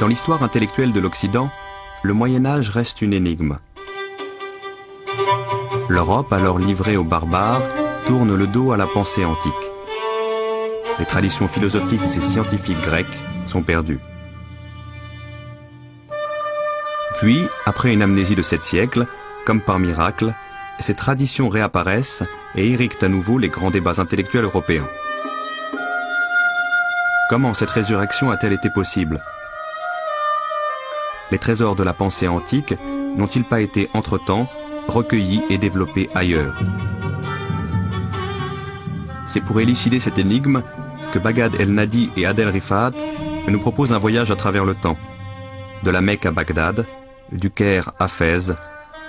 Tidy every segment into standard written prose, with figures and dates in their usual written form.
Dans l'histoire intellectuelle de l'Occident, le Moyen-Âge reste une énigme. L'Europe, alors livrée aux barbares, tourne le dos à la pensée antique. Les traditions philosophiques et scientifiques grecques sont perdues. Puis, après une amnésie de 7 siècles, comme par miracle, ces traditions réapparaissent et irriguent à nouveau les grands débats intellectuels européens. Comment cette résurrection a-t-elle été possible? Les trésors de la pensée antique n'ont-ils pas été entre-temps recueillis et développés ailleurs? C'est pour élucider cette énigme que Baghdad El-Nadi et Adel Rifat nous proposent un voyage à travers le temps. De la Mecque à Bagdad, du Caire à Fès,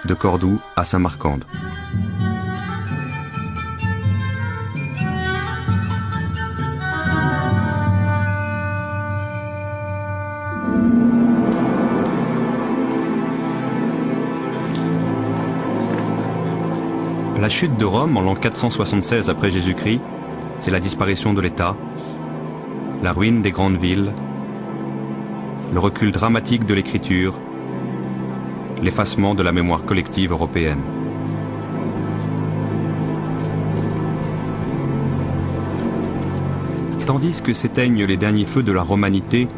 de Cordoue à Samarcande. La chute de Rome en l'an 476 après Jésus-Christ, c'est la disparition de l'État, la ruine des grandes villes, le recul dramatique de l'écriture, l'effacement de la mémoire collective européenne. Tandis que s'éteignent les derniers feux de la romanité,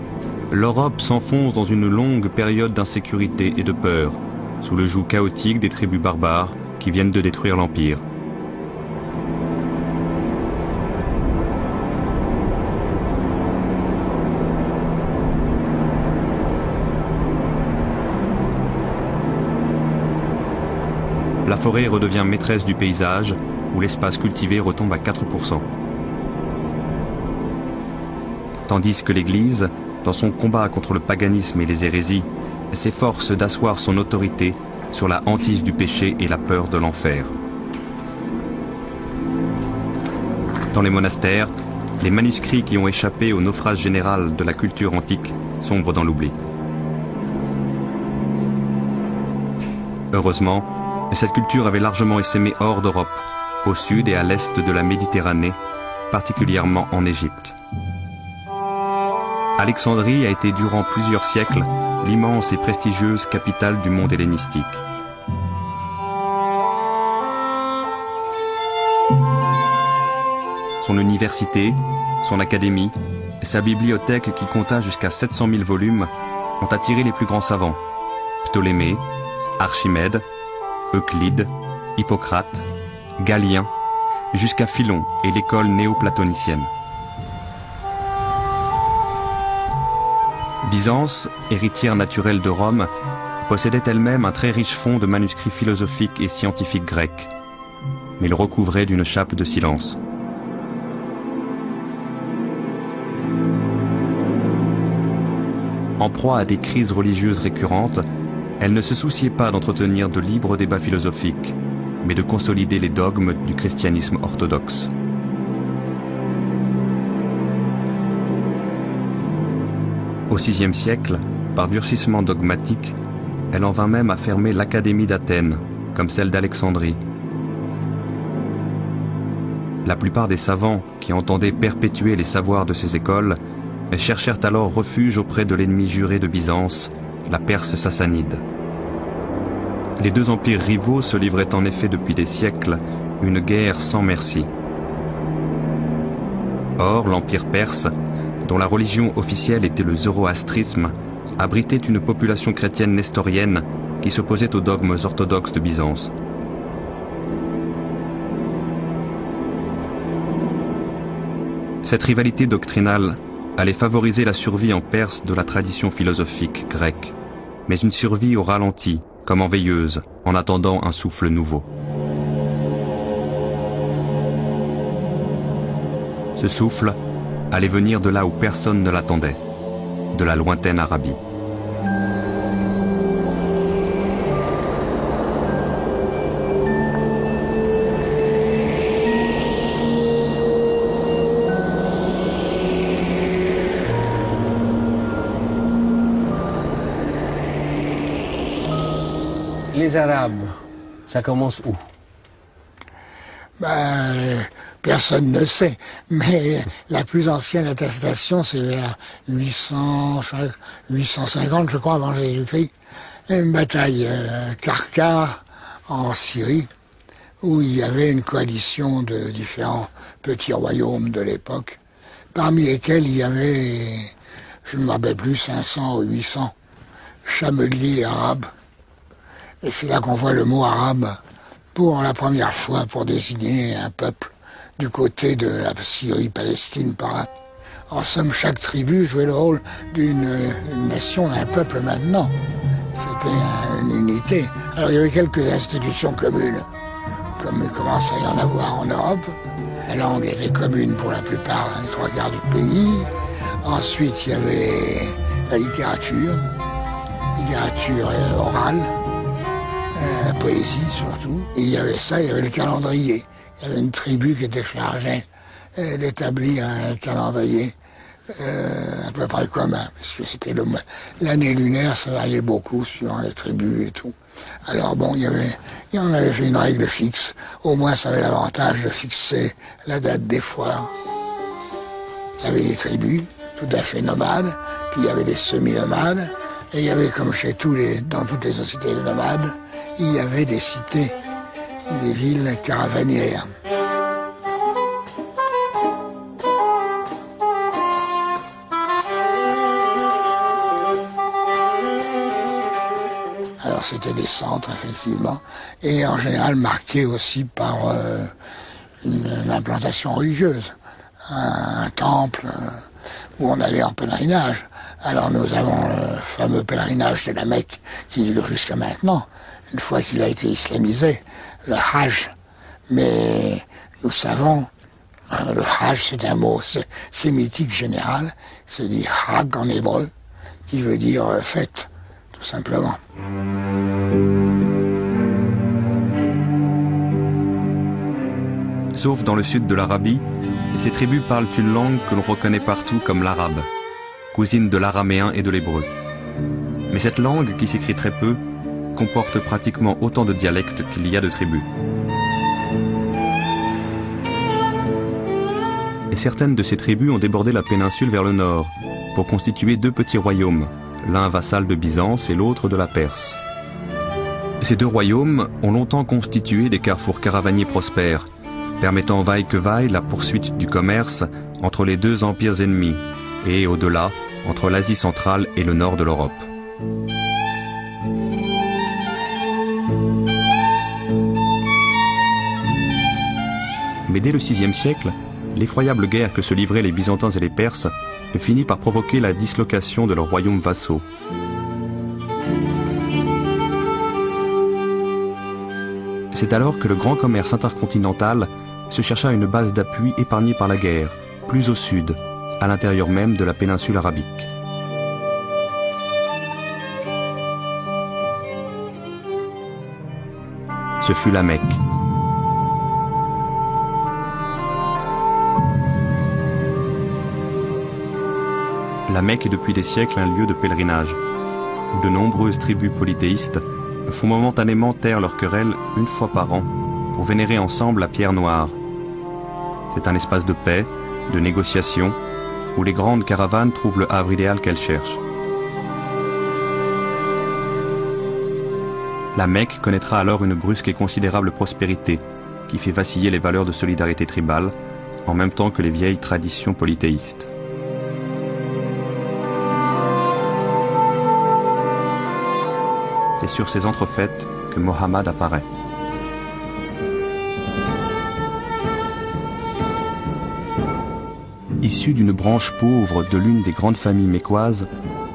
l'Europe s'enfonce dans une longue période d'insécurité et de peur, sous le joug chaotique des tribus barbares qui viennent de détruire l'Empire. La forêt redevient maîtresse du paysage, où l'espace cultivé retombe à 4%. Tandis que l'Église, dans son combat contre le paganisme et les hérésies, s'efforce d'asseoir son autorité sur la hantise du péché et la peur de l'enfer. Dans les monastères, les manuscrits qui ont échappé au naufrage général de la culture antique sombrent dans l'oubli. Heureusement, cette culture avait largement essaimé hors d'Europe, au sud et à l'est de la Méditerranée, particulièrement en Égypte. Alexandrie a été durant plusieurs siècles l'immense et prestigieuse capitale du monde hellénistique. Son université, son académie, sa bibliothèque qui compta jusqu'à 700 000 volumes ont attiré les plus grands savants, Ptolémée, Archimède, Euclide, Hippocrate, Galien, jusqu'à Philon et l'école néoplatonicienne. Byzance, héritière naturelle de Rome, possédait elle-même un très riche fonds de manuscrits philosophiques et scientifiques grecs, mais le recouvrait d'une chape de silence. En proie à des crises religieuses récurrentes, elle ne se souciait pas d'entretenir de libres débats philosophiques, mais de consolider les dogmes du christianisme orthodoxe. Au VIe siècle, par durcissement dogmatique, elle en vint même à fermer l'Académie d'Athènes, comme celle d'Alexandrie. La plupart des savants qui entendaient perpétuer les savoirs de ces écoles cherchèrent alors refuge auprès de l'ennemi juré de Byzance, la Perse sassanide. Les deux empires rivaux se livraient en effet depuis des siècles une guerre sans merci. Or, l'empire perse, dont la religion officielle était le zoroastrisme, abritait une population chrétienne nestorienne qui s'opposait aux dogmes orthodoxes de Byzance. Cette rivalité doctrinale allait favoriser la survie en Perse de la tradition philosophique grecque, mais une survie au ralenti, comme en veilleuse, en attendant un souffle nouveau. Ce souffle allait venir de là où personne ne l'attendait, de la lointaine Arabie. Les Arabes, ça commence où? Personne ne sait, mais la plus ancienne attestation, c'est vers 850, je crois, avant Jésus-Christ, une bataille Karkar en Syrie, où il y avait une coalition de différents petits royaumes de l'époque, parmi lesquels il y avait, je ne me rappelle plus, 500 ou 800 chameliers arabes. Et c'est là qu'on voit le mot arabe pour la première fois pour désigner un peuple du côté de la Syrie-Palestine par là. En somme, chaque tribu jouait le rôle d'une nation, d'un peuple maintenant. C'était une unité. Alors il y avait quelques institutions communes, comme il commence à y en avoir en Europe. La langue était commune pour la plupart, les trois quarts du pays. Ensuite, il y avait la littérature orale, la poésie surtout. Et il y avait ça, il y avait le calendrier. Il y avait une tribu qui était chargée d'établir un calendrier à peu près commun, puisque c'était l'année lunaire, ça variait beaucoup suivant les tribus et tout. Alors bon, on avait fait une règle fixe. Au moins, ça avait l'avantage de fixer la date des foires. Il y avait des tribus tout à fait nomades, puis il y avait des semi-nomades, et il y avait, comme dans toutes les sociétés nomades, il y avait des cités, des villes caravanières. Alors c'était des centres, effectivement, et en général marqués aussi par une implantation religieuse, un temple où on allait en pèlerinage. Alors nous avons le fameux pèlerinage de la Mecque qui dure jusqu'à maintenant, une fois qu'il a été islamisé, le Hajj. Mais nous savons, le Hajj c'est un mot sémitique général, c'est dit Hag en hébreu, qui veut dire fête, tout simplement. Sauf dans le sud de l'Arabie, ces tribus parlent une langue que l'on reconnaît partout comme l'arabe, cousine de l'araméen et de l'hébreu. Mais cette langue, qui s'écrit très peu, comporte pratiquement autant de dialectes qu'il y a de tribus. Et certaines de ces tribus ont débordé la péninsule vers le nord, pour constituer deux petits royaumes, l'un vassal de Byzance et l'autre de la Perse. Ces deux royaumes ont longtemps constitué des carrefours caravaniers prospères, permettant vaille que vaille la poursuite du commerce entre les deux empires ennemis, et au-delà, entre l'Asie centrale et le nord de l'Europe. Mais dès le VIe siècle, l'effroyable guerre que se livraient les Byzantins et les Perses finit par provoquer la dislocation de leurs royaumes vassaux. C'est alors que le grand commerce intercontinental se chercha une base d'appui épargnée par la guerre, plus au sud, à l'intérieur même de la péninsule arabique. Ce fut la Mecque. La Mecque est depuis des siècles un lieu de pèlerinage, où de nombreuses tribus polythéistes font momentanément taire leurs querelles une fois par an pour vénérer ensemble la pierre noire. C'est un espace de paix, de négociation, où les grandes caravanes trouvent le havre idéal qu'elles cherchent. La Mecque connaîtra alors une brusque et considérable prospérité qui fait vaciller les valeurs de solidarité tribale en même temps que les vieilles traditions polythéistes. C'est sur ces entrefaites que Mohammed apparaît. Issu d'une branche pauvre de l'une des grandes familles mécoises,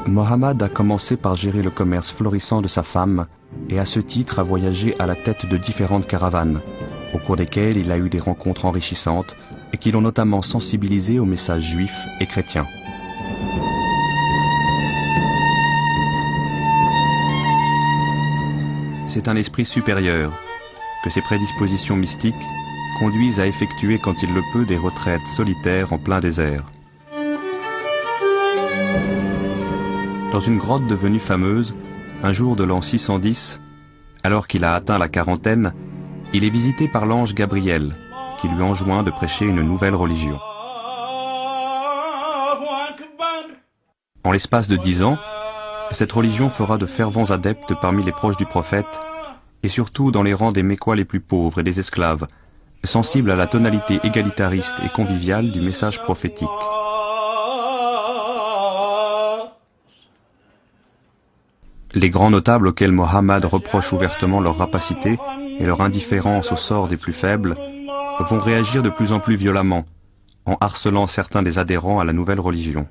Mohammed a commencé par gérer le commerce florissant de sa femme et à ce titre a voyagé à la tête de différentes caravanes, au cours desquelles il a eu des rencontres enrichissantes et qui l'ont notamment sensibilisé aux messages juifs et chrétiens. C'est un esprit supérieur, que ses prédispositions mystiques conduisent à effectuer quand il le peut des retraites solitaires en plein désert. Dans une grotte devenue fameuse, un jour de l'an 610, alors qu'il a atteint la quarantaine, il est visité par l'ange Gabriel, qui lui enjoint de prêcher une nouvelle religion. En l'espace de 10 ans, cette religion fera de fervents adeptes parmi les proches du prophète, et surtout dans les rangs des Mécois les plus pauvres et des esclaves, sensibles à la tonalité égalitariste et conviviale du message prophétique. Les grands notables auxquels Mohammed reproche ouvertement leur rapacité et leur indifférence au sort des plus faibles vont réagir de plus en plus violemment, en harcelant certains des adhérents à la nouvelle religion.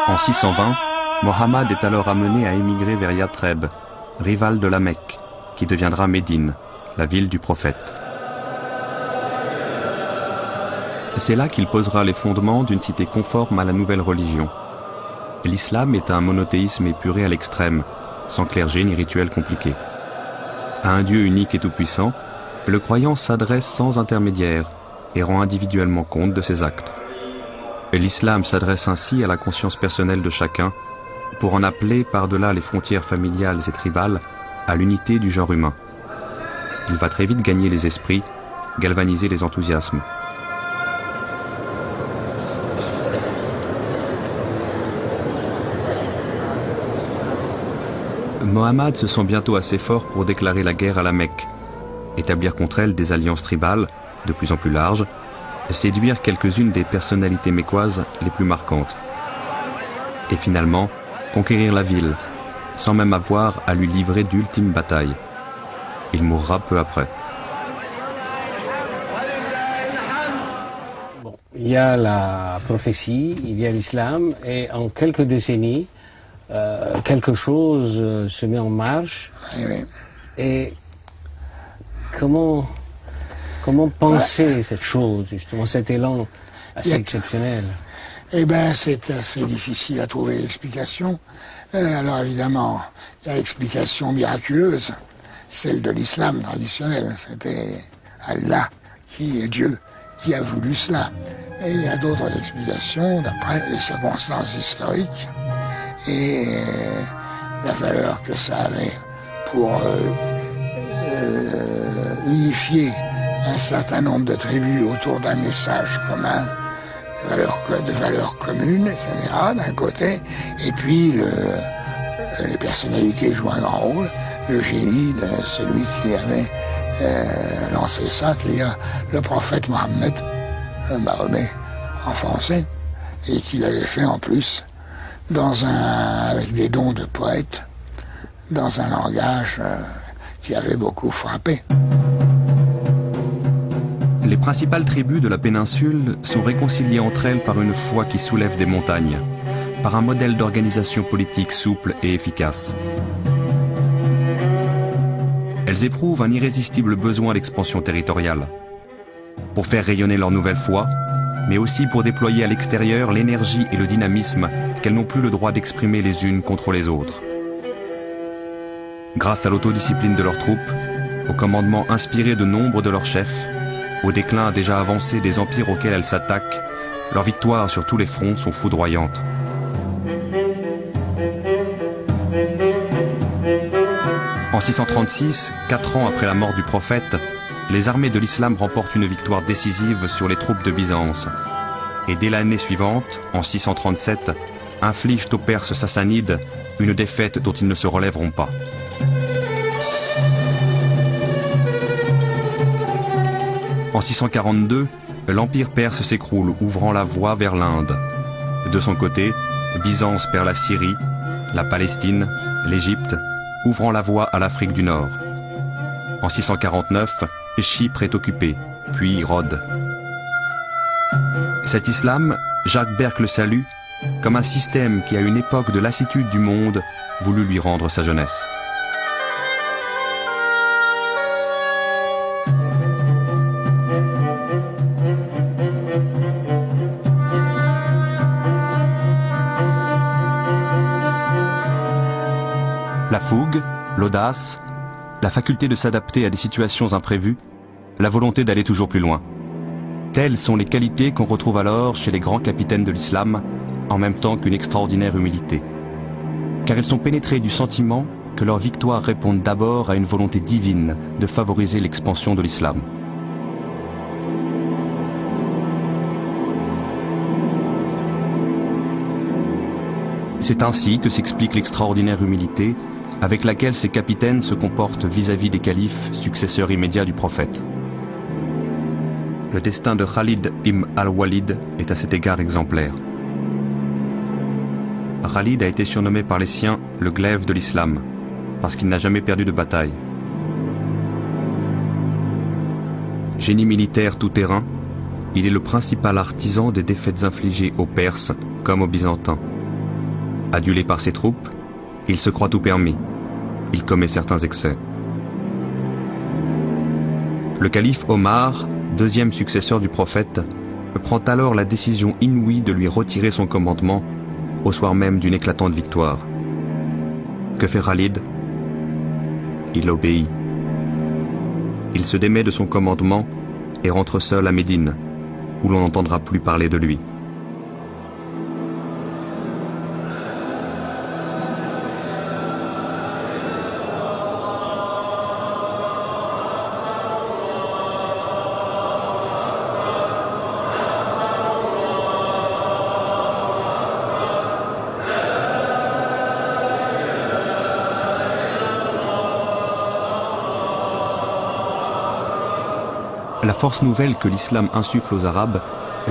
En 620, Mohammed est alors amené à émigrer vers Yathreb, rivale de la Mecque, qui deviendra Médine, la ville du prophète. C'est là qu'il posera les fondements d'une cité conforme à la nouvelle religion. L'islam est un monothéisme épuré à l'extrême, sans clergé ni rituel compliqué. À un Dieu unique et tout-puissant, le croyant s'adresse sans intermédiaire et rend individuellement compte de ses actes. L'islam s'adresse ainsi à la conscience personnelle de chacun pour en appeler par-delà les frontières familiales et tribales à l'unité du genre humain. Il va très vite gagner les esprits, galvaniser les enthousiasmes. Mohammed se sent bientôt assez fort pour déclarer la guerre à la Mecque, établir contre elle des alliances tribales de plus en plus larges, séduire quelques-unes des personnalités mécoises les plus marquantes. Et finalement, conquérir la ville, sans même avoir à lui livrer d'ultimes batailles. Il mourra peu après. Bon, il y a la prophétie, il y a l'islam, et en quelques décennies, quelque chose se met en marche. Oui. Et comment penser cette chose, justement, cet élan assez exceptionnel? Eh bien, c'est assez difficile à trouver l'explication. Alors évidemment, il y a l'explication miraculeuse, celle de l'islam traditionnel. C'était Allah, qui est Dieu, qui a voulu cela. Et il y a d'autres explications d'après les circonstances historiques et la valeur que ça avait pour unifier un certain nombre de tribus autour d'un message commun, de valeurs communes, etc., d'un côté, et puis les personnalités jouent un grand rôle, le génie de celui qui avait lancé ça, c'est-à-dire le prophète Mohammed, Mahomet en français, et qu'il avait fait en plus avec des dons de poète, dans un langage qui avait beaucoup frappé. Les principales tribus de la péninsule sont réconciliées entre elles par une foi qui soulève des montagnes, par un modèle d'organisation politique souple et efficace. Elles éprouvent un irrésistible besoin d'expansion territoriale, pour faire rayonner leur nouvelle foi, mais aussi pour déployer à l'extérieur l'énergie et le dynamisme qu'elles n'ont plus le droit d'exprimer les unes contre les autres. Grâce à l'autodiscipline de leurs troupes, au commandement inspiré de nombre de leurs chefs, au déclin déjà avancé des empires auxquels elles s'attaquent, leurs victoires sur tous les fronts sont foudroyantes. En 636, 4 ans après la mort du prophète, les armées de l'islam remportent une victoire décisive sur les troupes de Byzance. Et dès l'année suivante, en 637, infligent aux Perses sassanides une défaite dont ils ne se relèveront pas. En 642, l'empire perse s'écroule, ouvrant la voie vers l'Inde. De son côté, Byzance perd la Syrie, la Palestine, l'Égypte, ouvrant la voie à l'Afrique du Nord. En 649, Chypre est occupée, puis Rhodes. Cet islam, Jacques Berck le salue comme un système qui, à une époque de lassitude du monde, voulut lui rendre sa jeunesse. La fougue, l'audace, la faculté de s'adapter à des situations imprévues, la volonté d'aller toujours plus loin. Telles sont les qualités qu'on retrouve alors chez les grands capitaines de l'islam, en même temps qu'une extraordinaire humilité. Car ils sont pénétrés du sentiment que leurs victoires répondent d'abord à une volonté divine de favoriser l'expansion de l'islam. C'est ainsi que s'explique l'extraordinaire humilité avec laquelle ces capitaines se comportent vis-à-vis des califes, successeurs immédiats du prophète. Le destin de Khalid ibn al-Walid est à cet égard exemplaire. Khalid a été surnommé par les siens le glaive de l'islam, parce qu'il n'a jamais perdu de bataille. Génie militaire tout-terrain, il est le principal artisan des défaites infligées aux Perses comme aux Byzantins. Adulé par ses troupes, il se croit tout permis. Il commet certains excès. Le calife Omar, deuxième successeur du prophète, prend alors la décision inouïe de lui retirer son commandement au soir même d'une éclatante victoire. Que fait Khalid? Il obéit. Il se démet de son commandement et rentre seul à Médine, où l'on n'entendra plus parler de lui. La force nouvelle que l'islam insuffle aux Arabes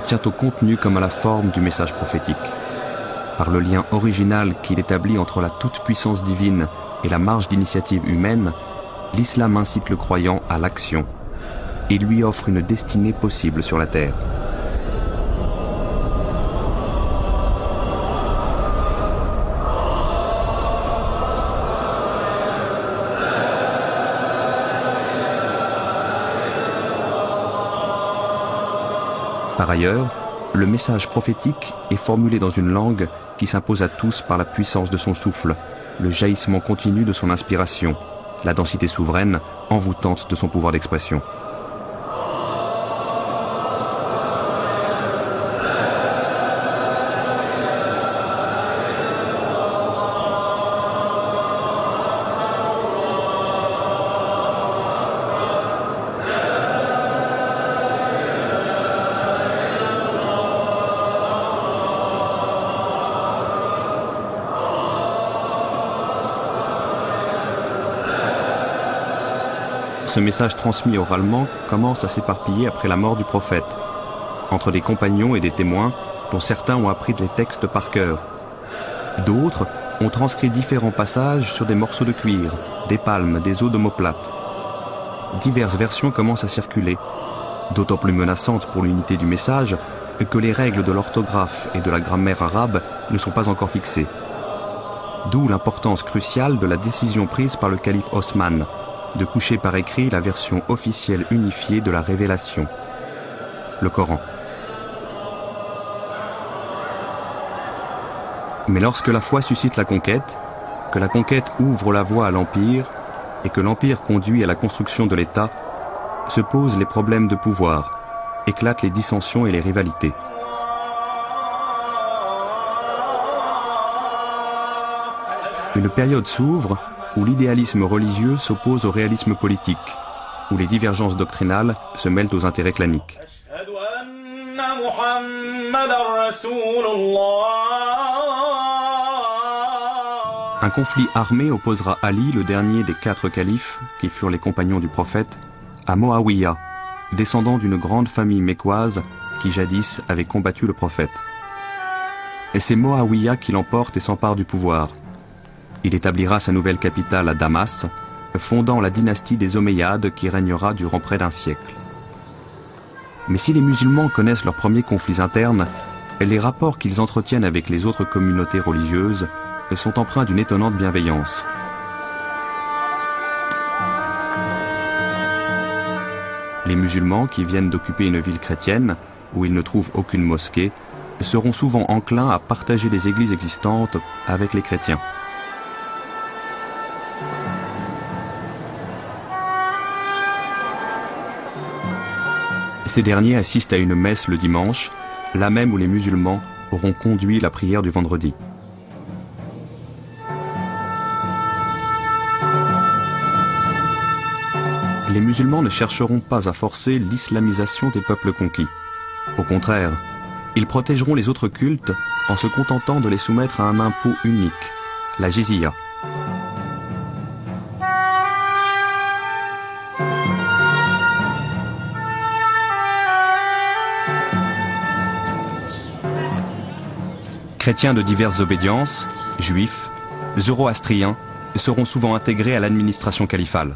tient au contenu comme à la forme du message prophétique. Par le lien original qu'il établit entre la toute-puissance divine et la marge d'initiative humaine, l'islam incite le croyant à l'action et lui offre une destinée possible sur la terre. Par ailleurs, le message prophétique est formulé dans une langue qui s'impose à tous par la puissance de son souffle, le jaillissement continu de son inspiration, la densité souveraine, envoûtante de son pouvoir d'expression. Ce message transmis oralement commence à s'éparpiller après la mort du prophète, entre des compagnons et des témoins dont certains ont appris les textes par cœur. D'autres ont transcrit différents passages sur des morceaux de cuir, des palmes, des os d'omoplate. Diverses versions commencent à circuler, d'autant plus menaçantes pour l'unité du message que les règles de l'orthographe et de la grammaire arabe ne sont pas encore fixées. D'où l'importance cruciale de la décision prise par le calife Osman de coucher par écrit la version officielle unifiée de la révélation, le Coran. Mais lorsque la foi suscite la conquête, que la conquête ouvre la voie à l'Empire et que l'Empire conduit à la construction de l'État, se posent les problèmes de pouvoir, éclatent les dissensions et les rivalités. Une période s'ouvre où l'idéalisme religieux s'oppose au réalisme politique, où les divergences doctrinales se mêlent aux intérêts claniques. Un conflit armé opposera Ali, le dernier des 4 califes, qui furent les compagnons du prophète, à Moawiya, descendant d'une grande famille mécoise qui jadis avait combattu le prophète. Et c'est Moawiya qui l'emporte et s'empare du pouvoir. Il établira sa nouvelle capitale à Damas, fondant la dynastie des Omeyyades qui régnera durant près d'un siècle. Mais si les musulmans connaissent leurs premiers conflits internes, les rapports qu'ils entretiennent avec les autres communautés religieuses sont empreints d'une étonnante bienveillance. Les musulmans qui viennent d'occuper une ville chrétienne, où ils ne trouvent aucune mosquée, seront souvent enclins à partager les églises existantes avec les chrétiens. Ces derniers assistent à une messe le dimanche, là même où les musulmans auront conduit la prière du vendredi. Les musulmans ne chercheront pas à forcer l'islamisation des peuples conquis. Au contraire, ils protégeront les autres cultes en se contentant de les soumettre à un impôt unique, la jizya. Chrétiens de diverses obédiences, juifs, zoroastriens, seront souvent intégrés à l'administration califale.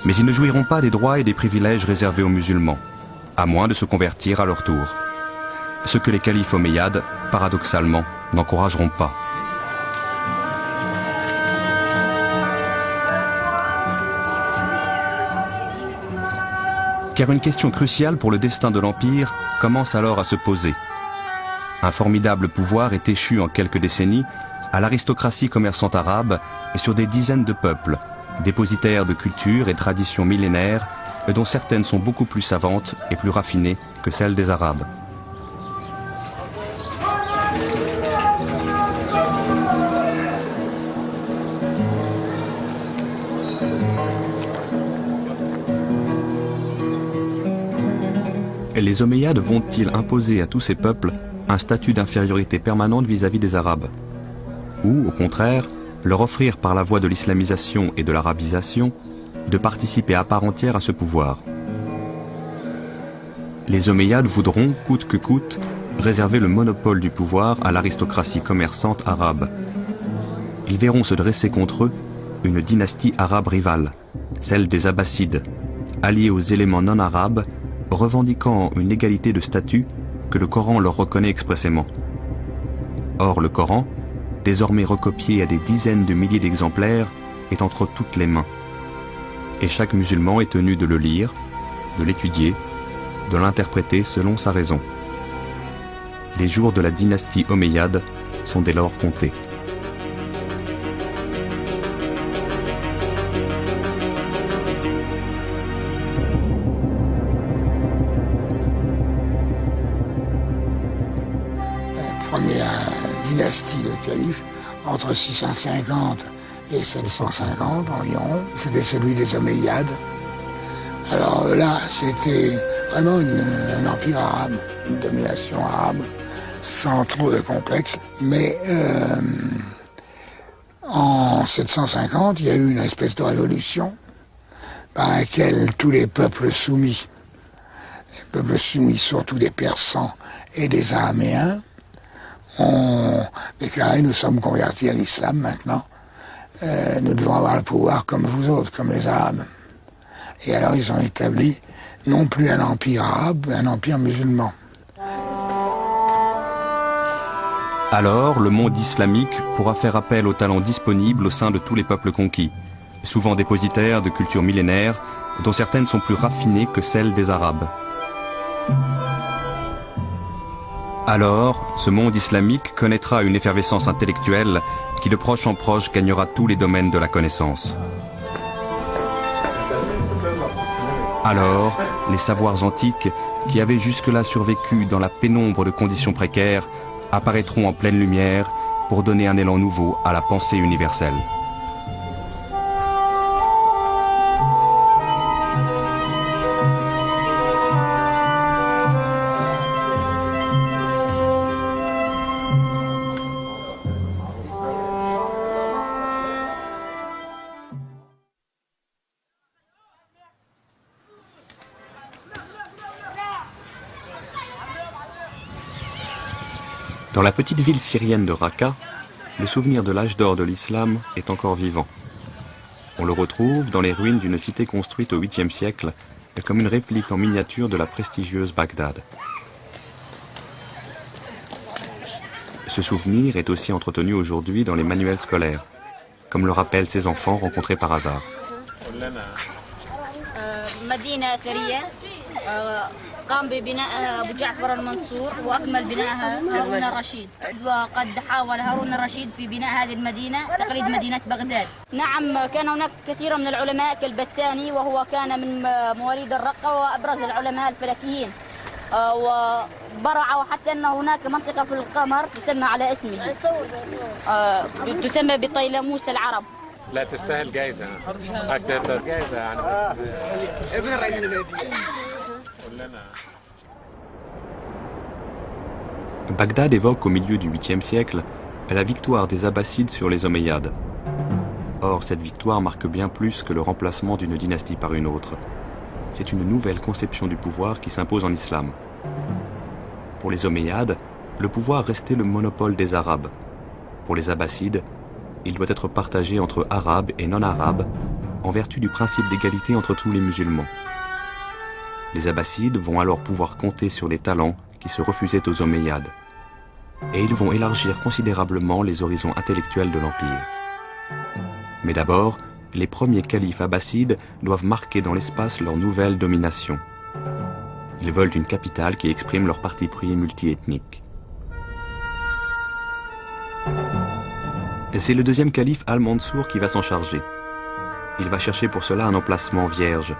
Mais ils ne jouiront pas des droits et des privilèges réservés aux musulmans, à moins de se convertir à leur tour. Ce que les califes omeyyades, paradoxalement, n'encourageront pas. Car une question cruciale pour le destin de l'Empire commence alors à se poser. Un formidable pouvoir est échu en quelques décennies à l'aristocratie commerçante arabe et sur des dizaines de peuples, dépositaires de cultures et traditions millénaires, dont certaines sont beaucoup plus savantes et plus raffinées que celles des Arabes. Les Omeyyades vont-ils imposer à tous ces peuples un statut d'infériorité permanente vis-à-vis des Arabes? Ou, au contraire, leur offrir par la voie de l'islamisation et de l'arabisation de participer à part entière à ce pouvoir? Les Omeyyades voudront, coûte que coûte, réserver le monopole du pouvoir à l'aristocratie commerçante arabe. Ils verront se dresser contre eux une dynastie arabe rivale, celle des Abbassides, alliée aux éléments non arabes, revendiquant une égalité de statut que le Coran leur reconnaît expressément. Or, le Coran, désormais recopié à des dizaines de milliers d'exemplaires, est entre toutes les mains. Et chaque musulman est tenu de le lire, de l'étudier, de l'interpréter selon sa raison. Les jours de la dynastie omeyyade sont dès lors comptés. Dynastie de calife, entre 650 et 750 environ, c'était celui des Omeyyades. Alors là, c'était vraiment un empire arabe, une domination arabe, sans trop de complexe. Mais en 750, il y a eu une espèce de révolution par laquelle tous les peuples soumis surtout des Persans et des Araméens, ont déclaré: nous sommes convertis à l'islam maintenant, nous devons avoir le pouvoir comme vous autres, comme les Arabes. Et alors ils ont établi non plus un empire arabe, mais un empire musulman. Alors, le monde islamique pourra faire appel aux talents disponibles au sein de tous les peuples conquis, souvent dépositaires de cultures millénaires, dont certaines sont plus raffinées que celles des Arabes. Alors, ce monde islamique connaîtra une effervescence intellectuelle qui de proche en proche gagnera tous les domaines de la connaissance. Alors, les savoirs antiques, qui avaient jusque-là survécu dans la pénombre de conditions précaires, apparaîtront en pleine lumière pour donner un élan nouveau à la pensée universelle. Dans la petite ville syrienne de Raqqa, le souvenir de l'âge d'or de l'islam est encore vivant. On le retrouve dans les ruines d'une cité construite au 8e siècle, comme une réplique en miniature de la prestigieuse Bagdad. Ce souvenir est aussi entretenu aujourd'hui dans les manuels scolaires, comme le rappellent ces enfants rencontrés par hasard. قام ببنائها أبو جعفر المنصور وأكمل بنائها هارون الرشيد، وقد حاول هارون الرشيد في بناء هذه المدينة تقليد مدينة بغداد. نعم، كان هناك كثير من العلماء كالبستاني، وهو كان من مواليد الرقة وأبرز العلماء الفلكيين، وبرع حتى أن هناك منطقة في القمر تسمى على اسمه، تسمى بطيلموس العرب. لا تستاهل جائزة أكثر جائزة يعني بس ابن رئيس النادي كلنا. Bagdad évoque au milieu du 8e siècle la victoire des Abbassides sur les Omeyyades. Or, cette victoire marque bien plus que le remplacement d'une dynastie par une autre. C'est une nouvelle conception du pouvoir qui s'impose en islam. Pour les Omeyyades, le pouvoir restait le monopole des Arabes. Pour les Abbassides, il doit être partagé entre Arabes et non-Arabes en vertu du principe d'égalité entre tous les musulmans. Les Abbassides vont alors pouvoir compter sur les talents qui se refusaient aux Omeyyades. Et ils vont élargir considérablement les horizons intellectuels de l'Empire. Mais d'abord, les premiers califes abbassides doivent marquer dans l'espace leur nouvelle domination. Ils veulent une capitale qui exprime leur parti pris multiethnique. Et c'est le deuxième calife Al-Mansour qui va s'en charger. Il va chercher pour cela un emplacement vierge,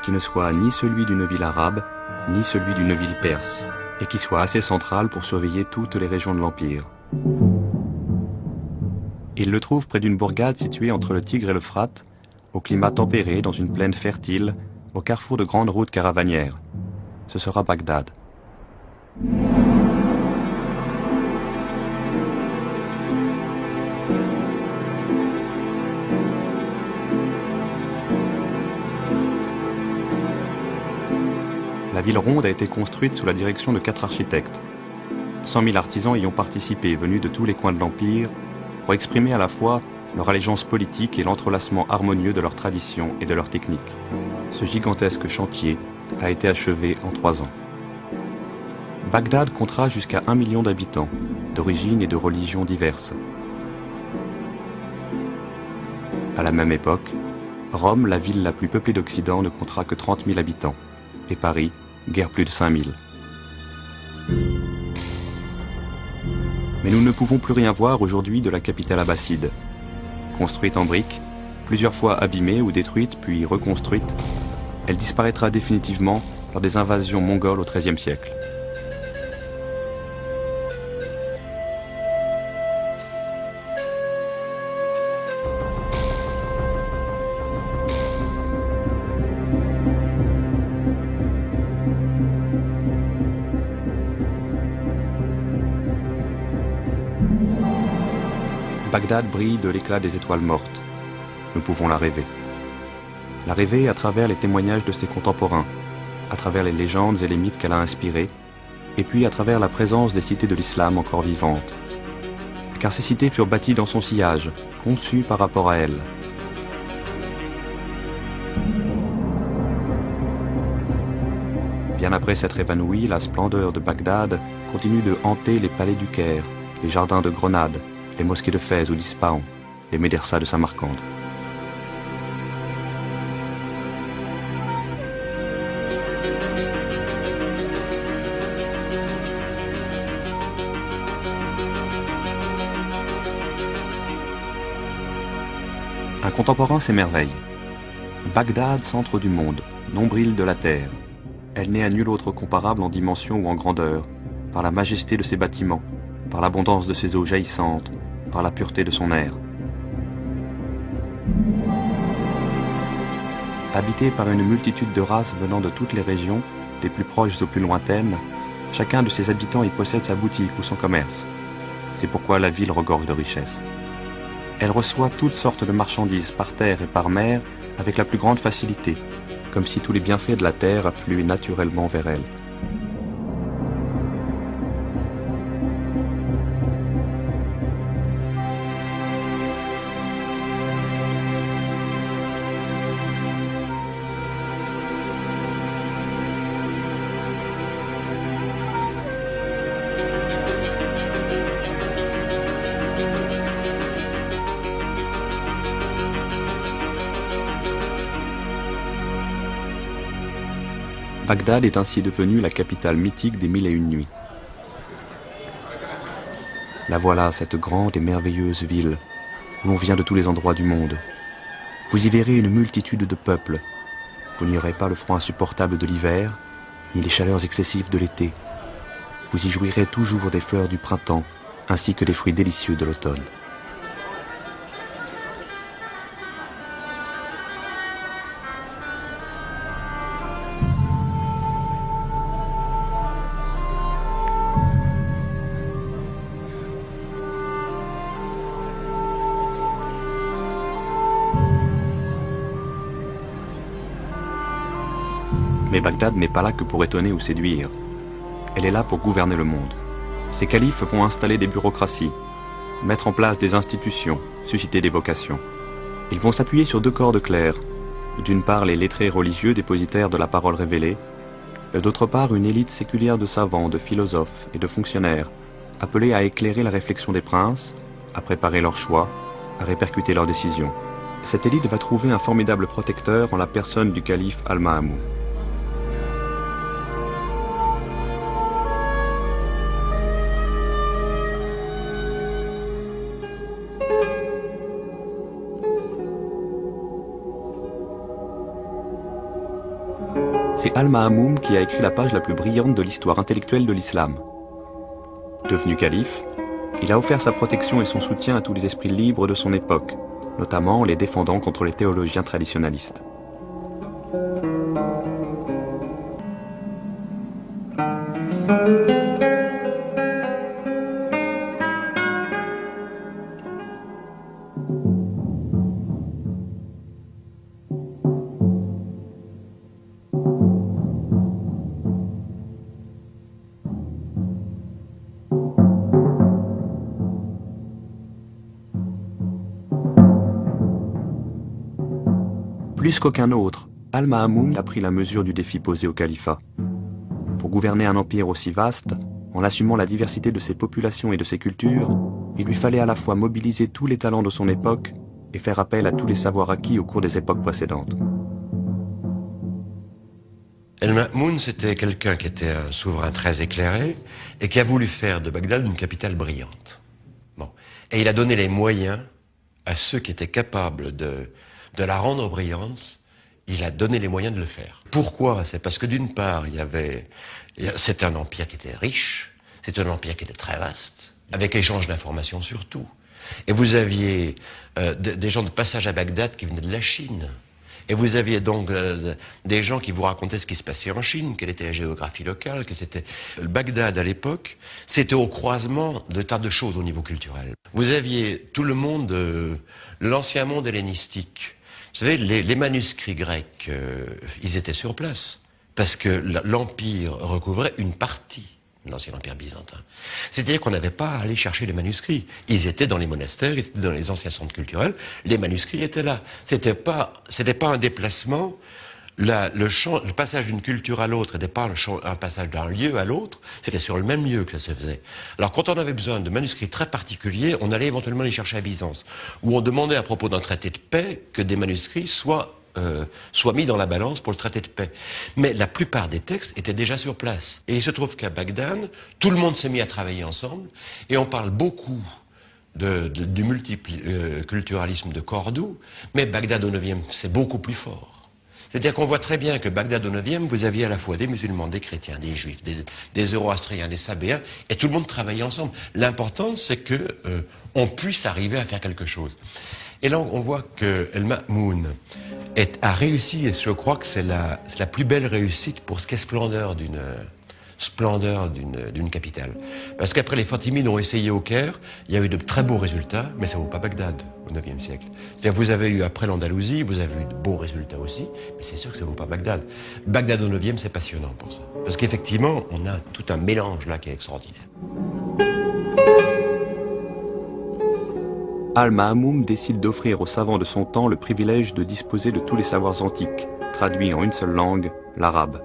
qui ne soit ni celui d'une ville arabe, ni celui d'une ville perse, et qui soit assez central pour surveiller toutes les régions de l'Empire. Il le trouve près d'une bourgade située entre le Tigre et l'Euphrate, au climat tempéré, dans une plaine fertile, au carrefour de grandes routes caravanières. Ce sera Bagdad. La ville ronde a été construite sous la direction de 4 architectes. 100 000 artisans y ont participé, venus de tous les coins de l'Empire, pour exprimer à la fois leur allégeance politique et l'entrelacement harmonieux de leurs traditions et de leurs techniques. Ce gigantesque chantier a été achevé en 3 ans. Bagdad comptera jusqu'à 1 million d'habitants, d'origines et de religions diverses. À la même époque, Rome, la ville la plus peuplée d'Occident, ne comptera que 30 000 habitants, et Paris, guère plus de 5 000. Mais nous ne pouvons plus rien voir aujourd'hui de la capitale abbasside. Construite en briques, plusieurs fois abîmée ou détruite puis reconstruite, elle disparaîtra définitivement lors des invasions mongoles au XIIIe siècle. Bagdad brille de l'éclat des étoiles mortes. Nous pouvons la rêver. La rêver à travers les témoignages de ses contemporains, à travers les légendes et les mythes qu'elle a inspirés, et puis à travers la présence des cités de l'islam encore vivantes. Car ces cités furent bâties dans son sillage, conçues par rapport à elle. Bien après s'être évanouie, la splendeur de Bagdad continue de hanter les palais du Caire, les jardins de Grenade, les mosquées de Fès ou d'Ispahan, les médersas de Samarcande. Un contemporain s'émerveille. Bagdad, centre du monde, nombril de la terre. Elle n'est à nul autre comparable en dimension ou en grandeur, par la majesté de ses bâtiments, par l'abondance de ses eaux jaillissantes, par la pureté de son air. Habité par une multitude de races venant de toutes les régions, des plus proches aux plus lointaines, chacun de ses habitants y possède sa boutique ou son commerce. C'est pourquoi la ville regorge de richesses. Elle reçoit toutes sortes de marchandises par terre et par mer avec la plus grande facilité, comme si tous les bienfaits de la terre affluaient naturellement vers elle. Bagdad est ainsi devenue la capitale mythique des 1001 nuits. La voilà, cette grande et merveilleuse ville, où l'on vient de tous les endroits du monde. Vous y verrez une multitude de peuples. Vous n'y aurez pas le froid insupportable de l'hiver, ni les chaleurs excessives de l'été. Vous y jouirez toujours des fleurs du printemps, ainsi que des fruits délicieux de l'automne. Mais Bagdad n'est pas là que pour étonner ou séduire. Elle est là pour gouverner le monde. Ses califes vont installer des bureaucraties, mettre en place des institutions, susciter des vocations. Ils vont s'appuyer sur deux cordes claires. D'une part, les lettrés religieux dépositaires de la parole révélée, et d'autre part, une élite séculière de savants, de philosophes et de fonctionnaires, appelés à éclairer la réflexion des princes, à préparer leurs choix, à répercuter leurs décisions. Cette élite va trouver un formidable protecteur en la personne du calife Al-Ma'amoun. C'est Al-Ma'amoun qui a écrit la page la plus brillante de l'histoire intellectuelle de l'islam. Devenu calife, il a offert sa protection et son soutien à tous les esprits libres de son époque, notamment en les défendant contre les théologiens traditionalistes. Plus qu'aucun autre, Al-Ma'amoun a pris la mesure du défi posé au califat. Pour gouverner un empire aussi vaste, en assumant la diversité de ses populations et de ses cultures, il lui fallait à la fois mobiliser tous les talents de son époque et faire appel à tous les savoirs acquis au cours des époques précédentes. Al-Ma'amoun, c'était quelqu'un qui était un souverain très éclairé et qui a voulu faire de Bagdad une capitale brillante. Bon. Et il a donné les moyens à ceux qui étaient capables de la rendre brillante, il a donné les moyens de le faire. Pourquoi? C'est parce que d'une part, c'était un empire qui était riche, c'était un empire qui était très vaste, avec échange d'informations surtout. Et vous aviez des gens de passage à Bagdad qui venaient de la Chine. Et vous aviez donc des gens qui vous racontaient ce qui se passait en Chine, quelle était la géographie locale, que c'était... Bagdad, à l'époque, c'était au croisement de tas de choses au niveau culturel. Vous aviez tout le monde, l'ancien monde hellénistique. Vous savez, les manuscrits grecs, ils étaient sur place, parce que l'Empire recouvrait une partie de l'ancien empire byzantin. C'est-à-dire qu'on n'avait pas à aller chercher les manuscrits. Ils étaient dans les monastères, ils étaient dans les anciens centres culturels, les manuscrits étaient là. C'était pas un déplacement. Le passage d'une culture à l'autre n'était pas un passage d'un lieu à l'autre, c'était sur le même lieu que ça se faisait. Alors quand on avait besoin de manuscrits très particuliers, on allait éventuellement les chercher à Byzance, où on demandait à propos d'un traité de paix que des manuscrits soient mis dans la balance pour le traité de paix. Mais la plupart des textes étaient déjà sur place. Et il se trouve qu'à Bagdad, tout le monde s'est mis à travailler ensemble, et on parle beaucoup du multiculturalisme de Cordoue, mais Bagdad au 9e, c'est beaucoup plus fort. C'est-à-dire qu'on voit très bien que Bagdad au 9e, vous aviez à la fois des musulmans, des chrétiens, des juifs, des zoroastriens, des sabéens, et tout le monde travaillait ensemble. L'important, c'est que on puisse arriver à faire quelque chose. Et là, on voit que Al-Ma'amoun a réussi, et je crois que c'est la plus belle réussite pour ce qu'est splendeur d'une capitale. Parce qu'après les Fatimides ont essayé au Caire, il y a eu de très beaux résultats, mais ça ne vaut pas Bagdad au 9e siècle. C'est-à-dire vous avez eu, après l'Andalousie, vous avez eu de beaux résultats aussi, mais c'est sûr que ça ne vaut pas Bagdad. Bagdad au 9e, c'est passionnant pour ça. Parce qu'effectivement, on a tout un mélange là qui est extraordinaire. Al-Ma'amoun décide d'offrir aux savants de son temps le privilège de disposer de tous les savoirs antiques, traduits en une seule langue, l'arabe.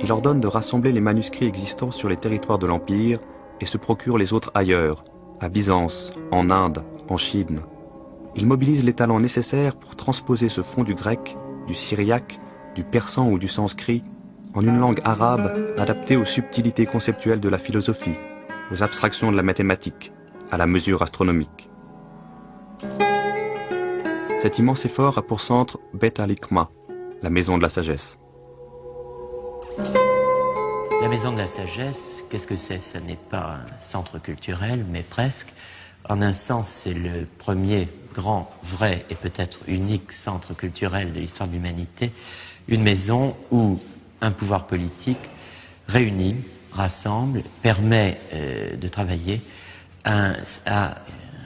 Il ordonne de rassembler les manuscrits existants sur les territoires de l'Empire et se procure les autres ailleurs, à Byzance, en Inde, en Chine. Il mobilise les talents nécessaires pour transposer ce fond du grec, du syriaque, du persan ou du sanskrit en une langue arabe adaptée aux subtilités conceptuelles de la philosophie, aux abstractions de la mathématique, à la mesure astronomique. Cet immense effort a pour centre Bet al-Hikma, la maison de la sagesse. La maison de la sagesse, qu'est-ce que c'est? Ce n'est pas un centre culturel, mais presque. En un sens, c'est le premier grand, vrai et peut-être unique centre culturel de l'histoire de l'humanité. Une maison où un pouvoir politique réunit, rassemble, permet de travailler à un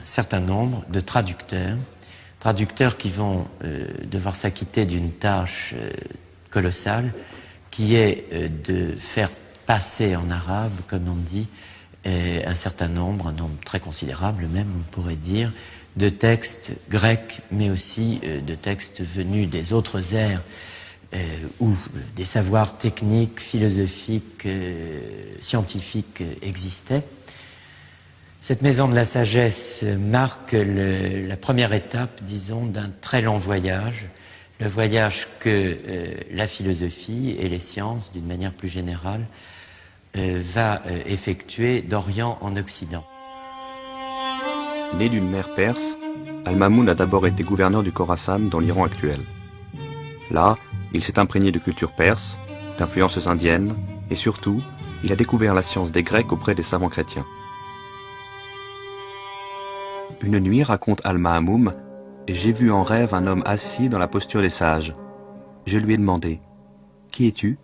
certain nombre de traducteurs qui vont devoir s'acquitter d'une tâche colossale, qui est de faire passer en arabe, comme on dit, un certain nombre, un nombre très considérable même, on pourrait dire, de textes grecs, mais aussi de textes venus des autres ères, où des savoirs techniques, philosophiques, scientifiques existaient. Cette maison de la sagesse marque la première étape, disons, d'un très long voyage, le voyage que la philosophie et les sciences, d'une manière plus générale, va effectuer d'Orient en Occident. Né d'une mère perse, Al-Mamoun a d'abord été gouverneur du Khorasan dans l'Iran actuel. Là, il s'est imprégné de culture perse, d'influences indiennes, et surtout, il a découvert la science des Grecs auprès des savants chrétiens. Une nuit, raconte Al-Mamoun, j'ai vu en rêve un homme assis dans la posture des sages. Je lui ai demandé, « Qui es-tu »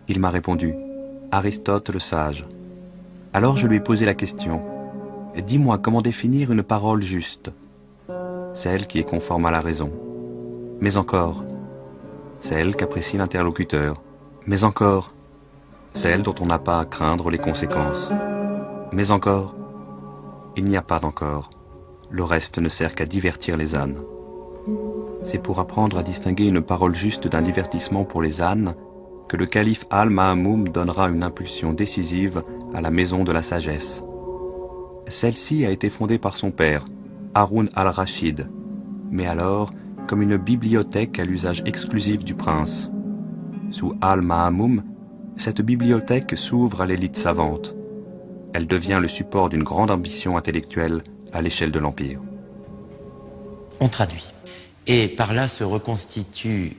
Il m'a répondu, « Aristote le sage ». Alors je lui ai posé la question, « Dis-moi comment définir une parole juste ?» Celle qui est conforme à la raison. Mais encore, celle qu'apprécie l'interlocuteur. Mais encore, celle dont on n'a pas à craindre les conséquences. Mais encore, il n'y a pas d'encore. Le reste ne sert qu'à divertir les ânes. C'est pour apprendre à distinguer une parole juste d'un divertissement pour les ânes que le calife Al-Mamoun donnera une impulsion décisive à la maison de la sagesse. Celle-ci a été fondée par son père, Haroun al-Rachid, mais alors comme une bibliothèque à l'usage exclusif du prince. Sous Al-Mamoun, cette bibliothèque s'ouvre à l'élite savante. Elle devient le support d'une grande ambition intellectuelle à l'échelle de l'Empire. On traduit. Et par là se reconstitue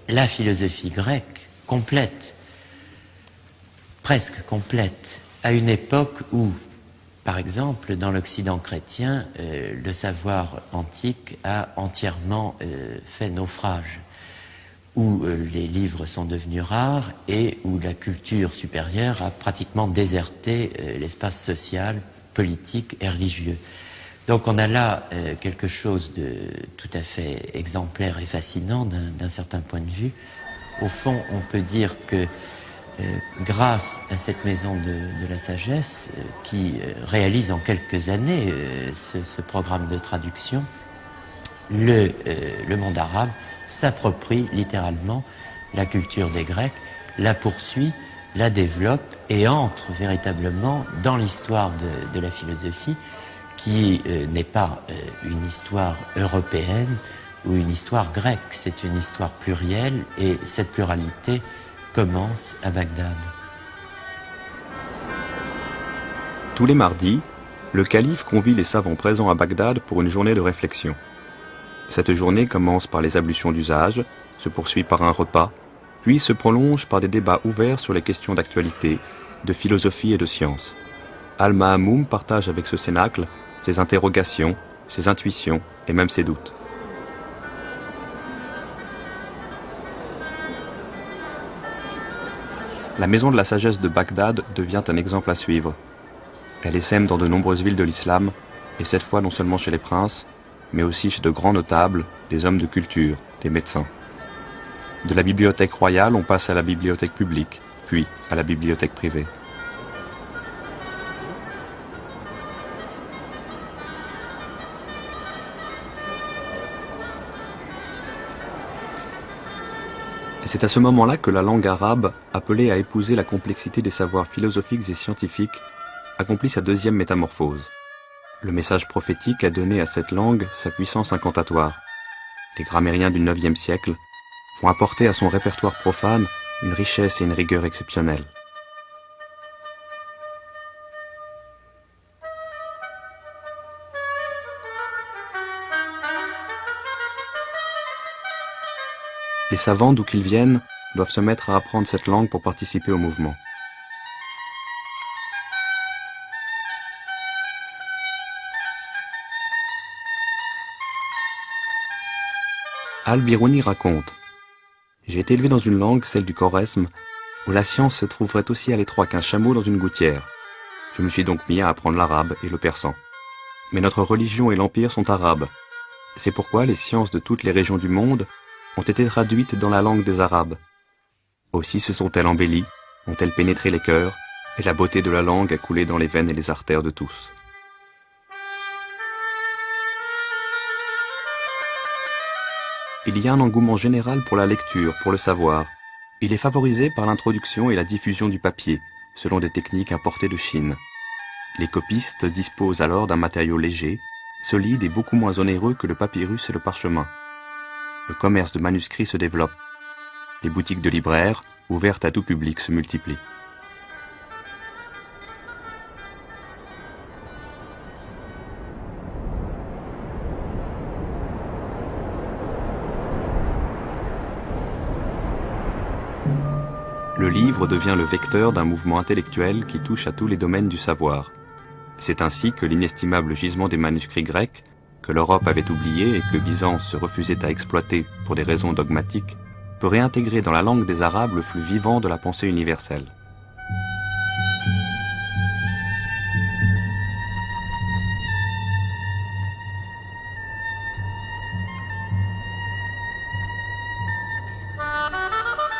la philosophie grecque complète, presque complète, à une époque où, par exemple, dans l'Occident chrétien, le savoir antique a entièrement fait naufrage, où les livres sont devenus rares et où la culture supérieure a pratiquement déserté l'espace social, politique et religieux. Donc on a là quelque chose de tout à fait exemplaire et fascinant d'un certain point de vue. Au fond, on peut dire que grâce à cette maison de la sagesse qui réalise en quelques années ce programme de traduction, le monde arabe s'approprie littéralement la culture des Grecs, la poursuit, la développe et entre véritablement dans l'histoire de la philosophie qui n'est pas une histoire européenne ou une histoire grecque, c'est une histoire plurielle et cette pluralité commence à Bagdad. Tous les mardis, le calife convie les savants présents à Bagdad pour une journée de réflexion. Cette journée commence par les ablutions d'usage, se poursuit par un repas, puis se prolonge par des débats ouverts sur les questions d'actualité, de philosophie et de science. Al-Mamoun partage avec ce cénacle ses interrogations, ses intuitions et même ses doutes. La maison de la sagesse de Bagdad devient un exemple à suivre. Elle essaime dans de nombreuses villes de l'islam, et cette fois non seulement chez les princes, mais aussi chez de grands notables, des hommes de culture, des médecins. De la bibliothèque royale, on passe à la bibliothèque publique, puis à la bibliothèque privée. Et c'est à ce moment-là que la langue arabe, appelée à épouser la complexité des savoirs philosophiques et scientifiques, accomplit sa deuxième métamorphose. Le message prophétique a donné à cette langue sa puissance incantatoire. Les grammairiens du IXe siècle vont apporter à son répertoire profane une richesse et une rigueur exceptionnelles. Les savants, d'où qu'ils viennent, doivent se mettre à apprendre cette langue pour participer au mouvement. Al-Biruni raconte « J'ai été élevé dans une langue, celle du Khorezm, où la science se trouverait aussi à l'étroit qu'un chameau dans une gouttière. Je me suis donc mis à apprendre l'arabe et le persan. Mais notre religion et l'empire sont arabes. C'est pourquoi les sciences de toutes les régions du monde ont été traduites dans la langue des Arabes. Aussi se sont-elles embellies, ont-elles pénétré les cœurs, et la beauté de la langue a coulé dans les veines et les artères de tous. » Il y a un engouement général pour la lecture, pour le savoir. Il est favorisé par l'introduction et la diffusion du papier, selon des techniques importées de Chine. Les copistes disposent alors d'un matériau léger, solide et beaucoup moins onéreux que le papyrus et le parchemin. Le commerce de manuscrits se développe. Les boutiques de libraires, ouvertes à tout public, se multiplient. Le livre devient le vecteur d'un mouvement intellectuel qui touche à tous les domaines du savoir. C'est ainsi que l'inestimable gisement des manuscrits grecs, que l'Europe avait oublié et que Byzance se refusait à exploiter pour des raisons dogmatiques, peut réintégrer dans la langue des Arabes le flux vivant de la pensée universelle.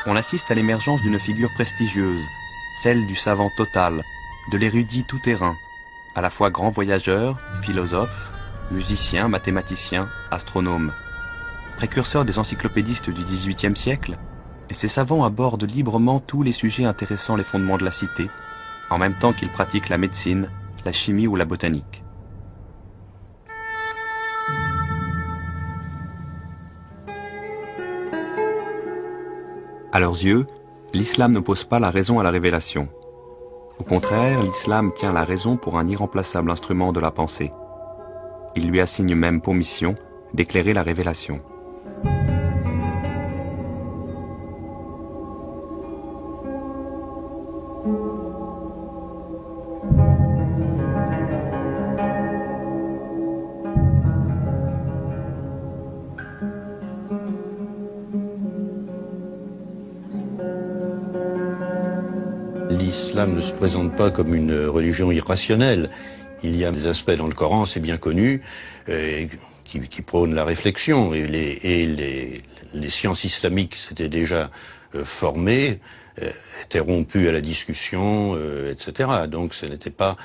On assiste à l'émergence d'une figure prestigieuse, celle du savant total, de l'érudit tout-terrain, à la fois grand voyageur, philosophe, musicien, mathématicien, astronome. Précurseur des encyclopédistes du XVIIIe siècle, ces savants abordent librement tous les sujets intéressant les fondements de la cité, en même temps qu'ils pratiquent la médecine, la chimie ou la botanique. À leurs yeux, l'islam n'oppose pas la raison à la révélation. Au contraire, l'islam tient la raison pour un irremplaçable instrument de la pensée. Il lui assigne même pour mission d'éclairer la révélation. L'islam ne se présente pas comme une religion irrationnelle. Il y a des aspects dans le Coran, c'est bien connu, qui prônent la réflexion. Et les sciences islamiques s'étaient déjà formées, étaient rompues à la discussion, etc. Donc ce n'était pas...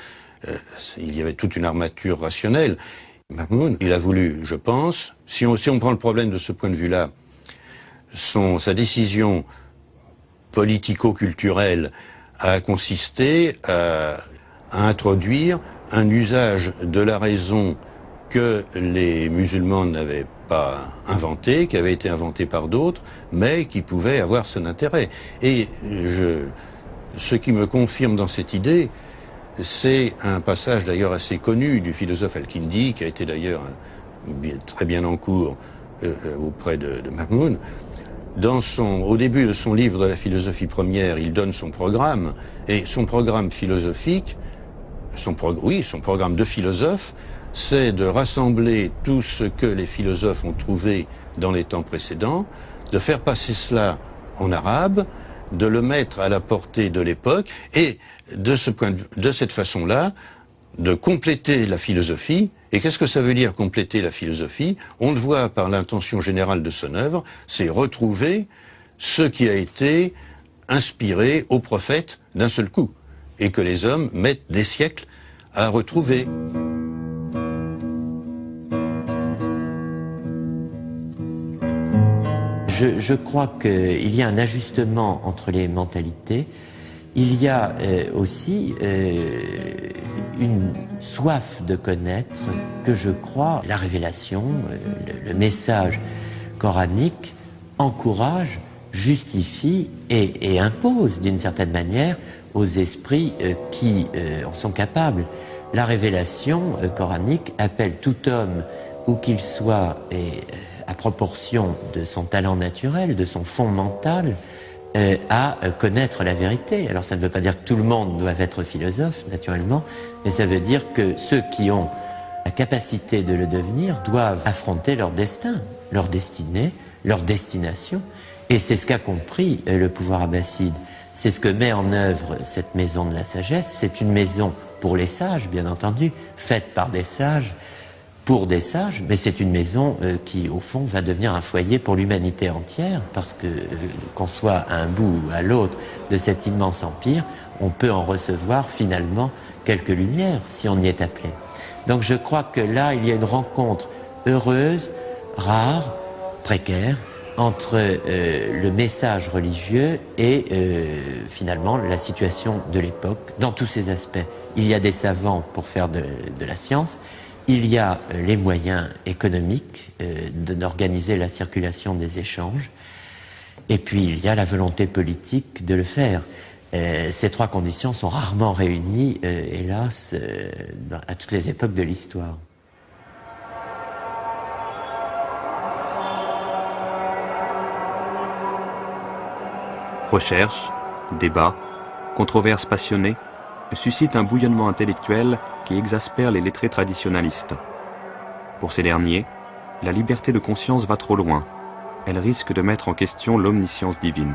il y avait toute une armature rationnelle. Mahmoud, il a voulu, je pense, si on prend le problème de ce point de vue-là, sa décision politico-culturelle a consisté à introduire un usage de la raison que les musulmans n'avaient pas inventé, qui avait été inventé par d'autres, mais qui pouvait avoir son intérêt. Et ce qui me confirme dans cette idée, c'est un passage d'ailleurs assez connu du philosophe Al-Kindi, qui a été d'ailleurs très bien en cours auprès de Mahmoud. Au début de son livre de la philosophie première, il donne son programme, et son programme philosophique, son programme de philosophe, c'est de rassembler tout ce que les philosophes ont trouvé dans les temps précédents, de faire passer cela en arabe, de le mettre à la portée de l'époque, et de cette façon-là, de compléter la philosophie. Et qu'est-ce que ça veut dire compléter la philosophie? On le voit par l'intention générale de son œuvre, c'est retrouver ce qui a été inspiré aux prophètes d'un seul coup, et que les hommes mettent des siècles à retrouver. Je crois qu'il y a un ajustement entre les mentalités il y a aussi une soif de connaître que je crois la révélation, le message coranique encourage, justifie et impose d'une certaine manière aux esprits qui en sont capables. La révélation coranique appelle tout homme, où qu'il soit, à proportion de son talent naturel, de son fond mental, à connaître la vérité. Alors ça ne veut pas dire que tout le monde doit être philosophe, naturellement, mais ça veut dire que ceux qui ont la capacité de le devenir doivent affronter leur destin, leur destinée, leur destination. Et c'est ce qu'a compris le pouvoir abbasside. C'est ce que met en œuvre cette maison de la sagesse. C'est une maison pour les sages, bien entendu, faite par des sages, pour des sages, mais c'est une maison qui, au fond, va devenir un foyer pour l'humanité entière, parce que, qu'on soit à un bout ou à l'autre de cet immense empire, on peut en recevoir finalement quelques lumières, si on y est appelé. Donc je crois que là, il y a une rencontre heureuse, rare, précaire, entre le message religieux et finalement la situation de l'époque, dans tous ses aspects. Il y a des savants pour faire de la science, il y a les moyens économiques d'organiser la circulation des échanges, et puis il y a la volonté politique de le faire. Ces trois conditions sont rarement réunies, hélas, à toutes les époques de l'histoire. Recherche, débat, controverses passionnées suscitent un bouillonnement intellectuel qui exaspère les lettrés traditionalistes. Pour ces derniers, la liberté de conscience va trop loin. Elle risque de mettre en question l'omniscience divine.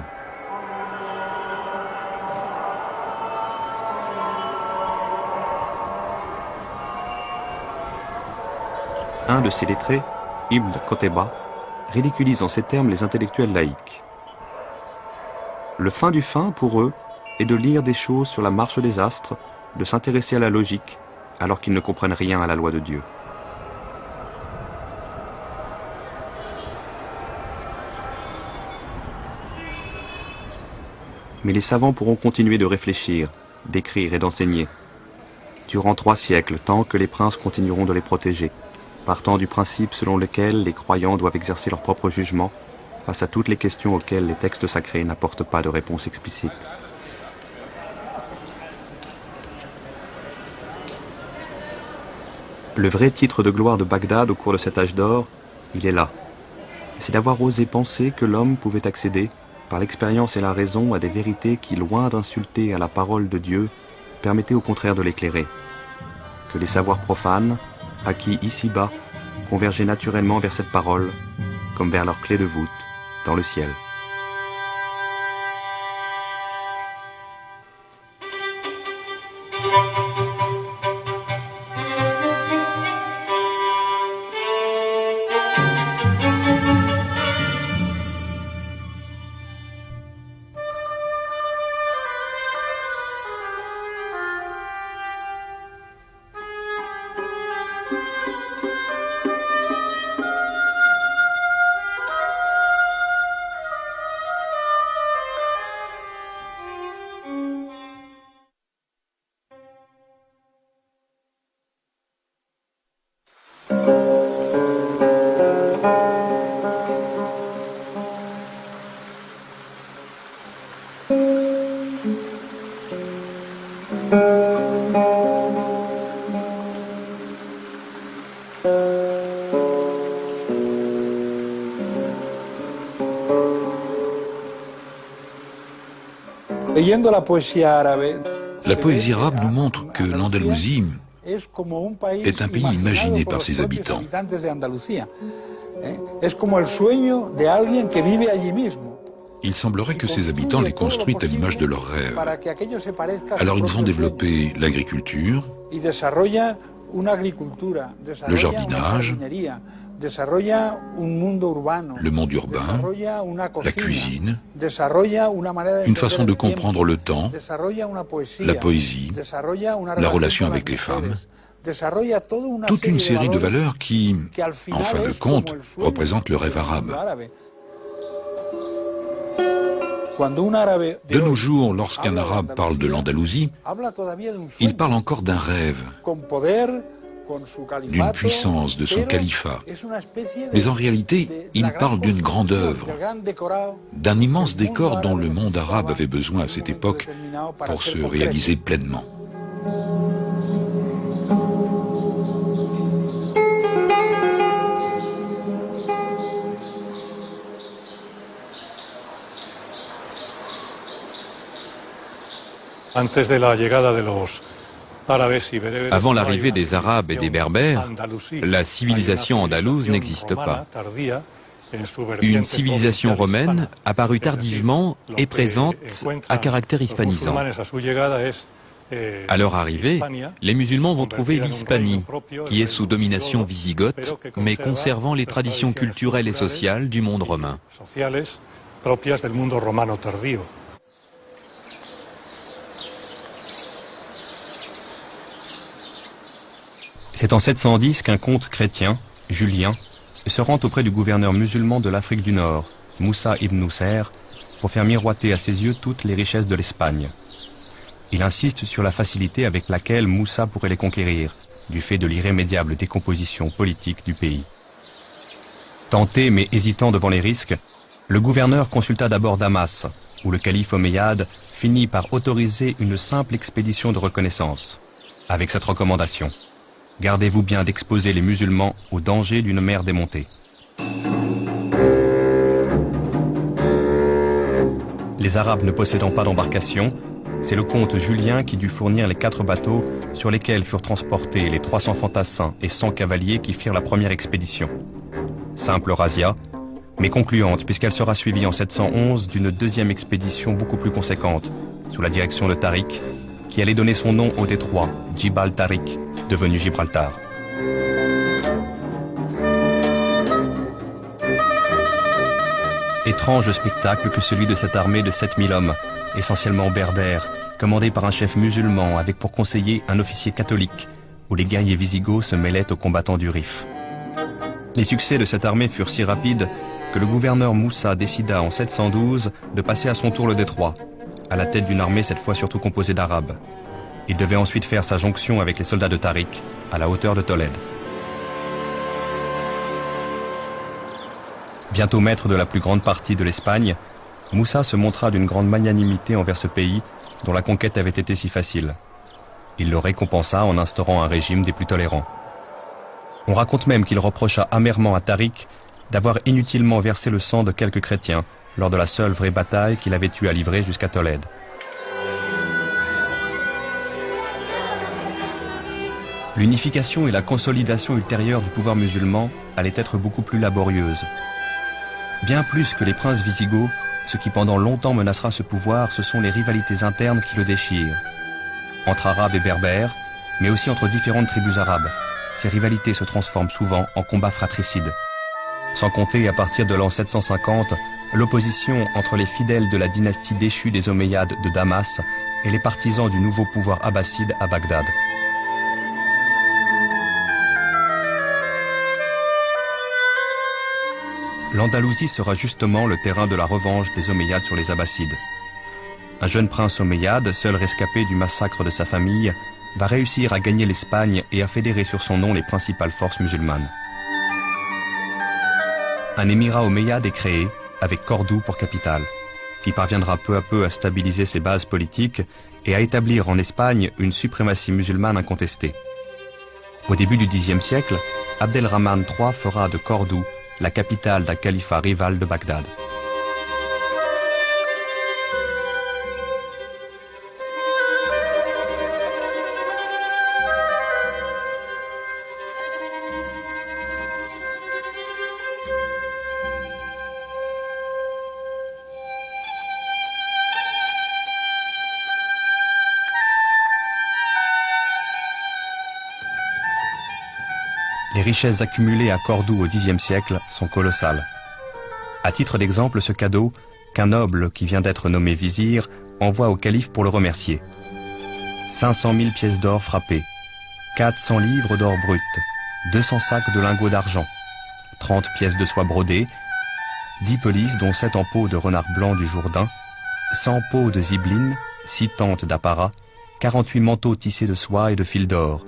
Un de ces lettrés, Ibn Qutayba, ridiculise en ces termes les intellectuels laïcs. Le fin du fin, pour eux, est de lire des choses sur la marche des astres, de s'intéresser à la logique, alors qu'ils ne comprennent rien à la loi de Dieu. Mais les savants pourront continuer de réfléchir, d'écrire et d'enseigner, durant 3 siècles, tant que les princes continueront de les protéger, partant du principe selon lequel les croyants doivent exercer leur propre jugement face à toutes les questions auxquelles les textes sacrés n'apportent pas de réponse explicite. Le vrai titre de gloire de Bagdad au cours de cet âge d'or, il est là. C'est d'avoir osé penser que l'homme pouvait accéder, par l'expérience et la raison, à des vérités qui, loin d'insulter à la parole de Dieu, permettaient au contraire de l'éclairer. Que les savoirs profanes, acquis ici-bas, convergeaient naturellement vers cette parole, comme vers leur clé de voûte, dans le ciel. La poésie arabe nous montre que l'Andalousie est un pays imaginé par ses habitants. Il semblerait que ses habitants l'aient construite à l'image de leurs rêves. Alors ils ont développé l'agriculture, le jardinage, le monde urbain, la cuisine, une façon de comprendre le temps, la poésie, la relation avec les femmes, toute une série de valeurs qui, en fin de compte, représentent le rêve arabe. De nos jours, lorsqu'un arabe parle de l'Andalousie, il parle encore d'un rêve, d'une puissance, de son califat. Mais en réalité, il parle d'une grande œuvre, d'un immense décor dont le monde arabe avait besoin à cette époque pour se réaliser pleinement. Avant l'arrivée des Arabes et des Berbères, la civilisation andalouse n'existe pas. Une civilisation romaine, apparue tardivement, est présente à caractère hispanisant. À leur arrivée, les musulmans vont trouver l'Hispanie, qui est sous domination wisigoth, mais conservant les traditions culturelles et sociales du monde romain. C'est en 710 qu'un comte chrétien, Julien, se rend auprès du gouverneur musulman de l'Afrique du Nord, Moussa ibn Nusayr, pour faire miroiter à ses yeux toutes les richesses de l'Espagne. Il insiste sur la facilité avec laquelle Moussa pourrait les conquérir, du fait de l'irrémédiable décomposition politique du pays. Tenté mais hésitant devant les risques, le gouverneur consulta d'abord Damas, où le calife omeyyade finit par autoriser une simple expédition de reconnaissance, avec cette recommandation: gardez-vous bien d'exposer les musulmans au danger d'une mer démontée. Les Arabes ne possédant pas d'embarcation, c'est le comte Julien qui dut fournir les 4 bateaux sur lesquels furent transportés les 300 fantassins et 100 cavaliers qui firent la première expédition. Simple razzia, mais concluante puisqu'elle sera suivie en 711 d'une deuxième expédition beaucoup plus conséquente, sous la direction de Tariq, qui allait donner son nom au détroit, Djibal Tariq, devenu Gibraltar. Étrange spectacle que celui de cette armée de 7000 hommes, essentiellement berbères, commandée par un chef musulman avec pour conseiller un officier catholique, où les guerriers wisigoths se mêlaient aux combattants du Rif. Les succès de cette armée furent si rapides que le gouverneur Moussa décida en 712 de passer à son tour le détroit, à la tête d'une armée cette fois surtout composée d'Arabes. Il devait ensuite faire sa jonction avec les soldats de Tariq, à la hauteur de Tolède. Bientôt maître de la plus grande partie de l'Espagne, Moussa se montra d'une grande magnanimité envers ce pays dont la conquête avait été si facile. Il le récompensa en instaurant un régime des plus tolérants. On raconte même qu'il reprocha amèrement à Tariq d'avoir inutilement versé le sang de quelques chrétiens lors de la seule vraie bataille qu'il avait eu à livrer jusqu'à Tolède. L'unification et la consolidation ultérieure du pouvoir musulman allaient être beaucoup plus laborieuses. Bien plus que les princes wisigoths, ce qui pendant longtemps menacera ce pouvoir, ce sont les rivalités internes qui le déchirent. Entre Arabes et Berbères, mais aussi entre différentes tribus arabes, ces rivalités se transforment souvent en combats fratricides. Sans compter, à partir de l'an 750, l'opposition entre les fidèles de la dynastie déchue des Omeyyades de Damas et les partisans du nouveau pouvoir abbasside à Bagdad. L'Andalousie sera justement le terrain de la revanche des Omeyyades sur les Abbassides. Un jeune prince omeyyade, seul rescapé du massacre de sa famille, va réussir à gagner l'Espagne et à fédérer sur son nom les principales forces musulmanes. Un émirat omeyyade est créé, avec Cordoue pour capitale, qui parviendra peu à peu à stabiliser ses bases politiques et à établir en Espagne une suprématie musulmane incontestée. Au début du Xe siècle, Abdelrahman III fera de Cordoue la capitale d'un califat rival de Bagdad. Les richesses accumulées à Cordoue au Xe siècle sont colossales. À titre d'exemple, ce cadeau qu'un noble qui vient d'être nommé vizir envoie au calife pour le remercier. 500 000 pièces d'or frappées, 400 livres d'or brut, 200 sacs de lingots d'argent, 30 pièces de soie brodée, 10 pelisses dont 7 en peau de renard blanc du Jourdain, 100 pots de zibeline, 6 tentes d'apparat, 48 manteaux tissés de soie et de fil d'or,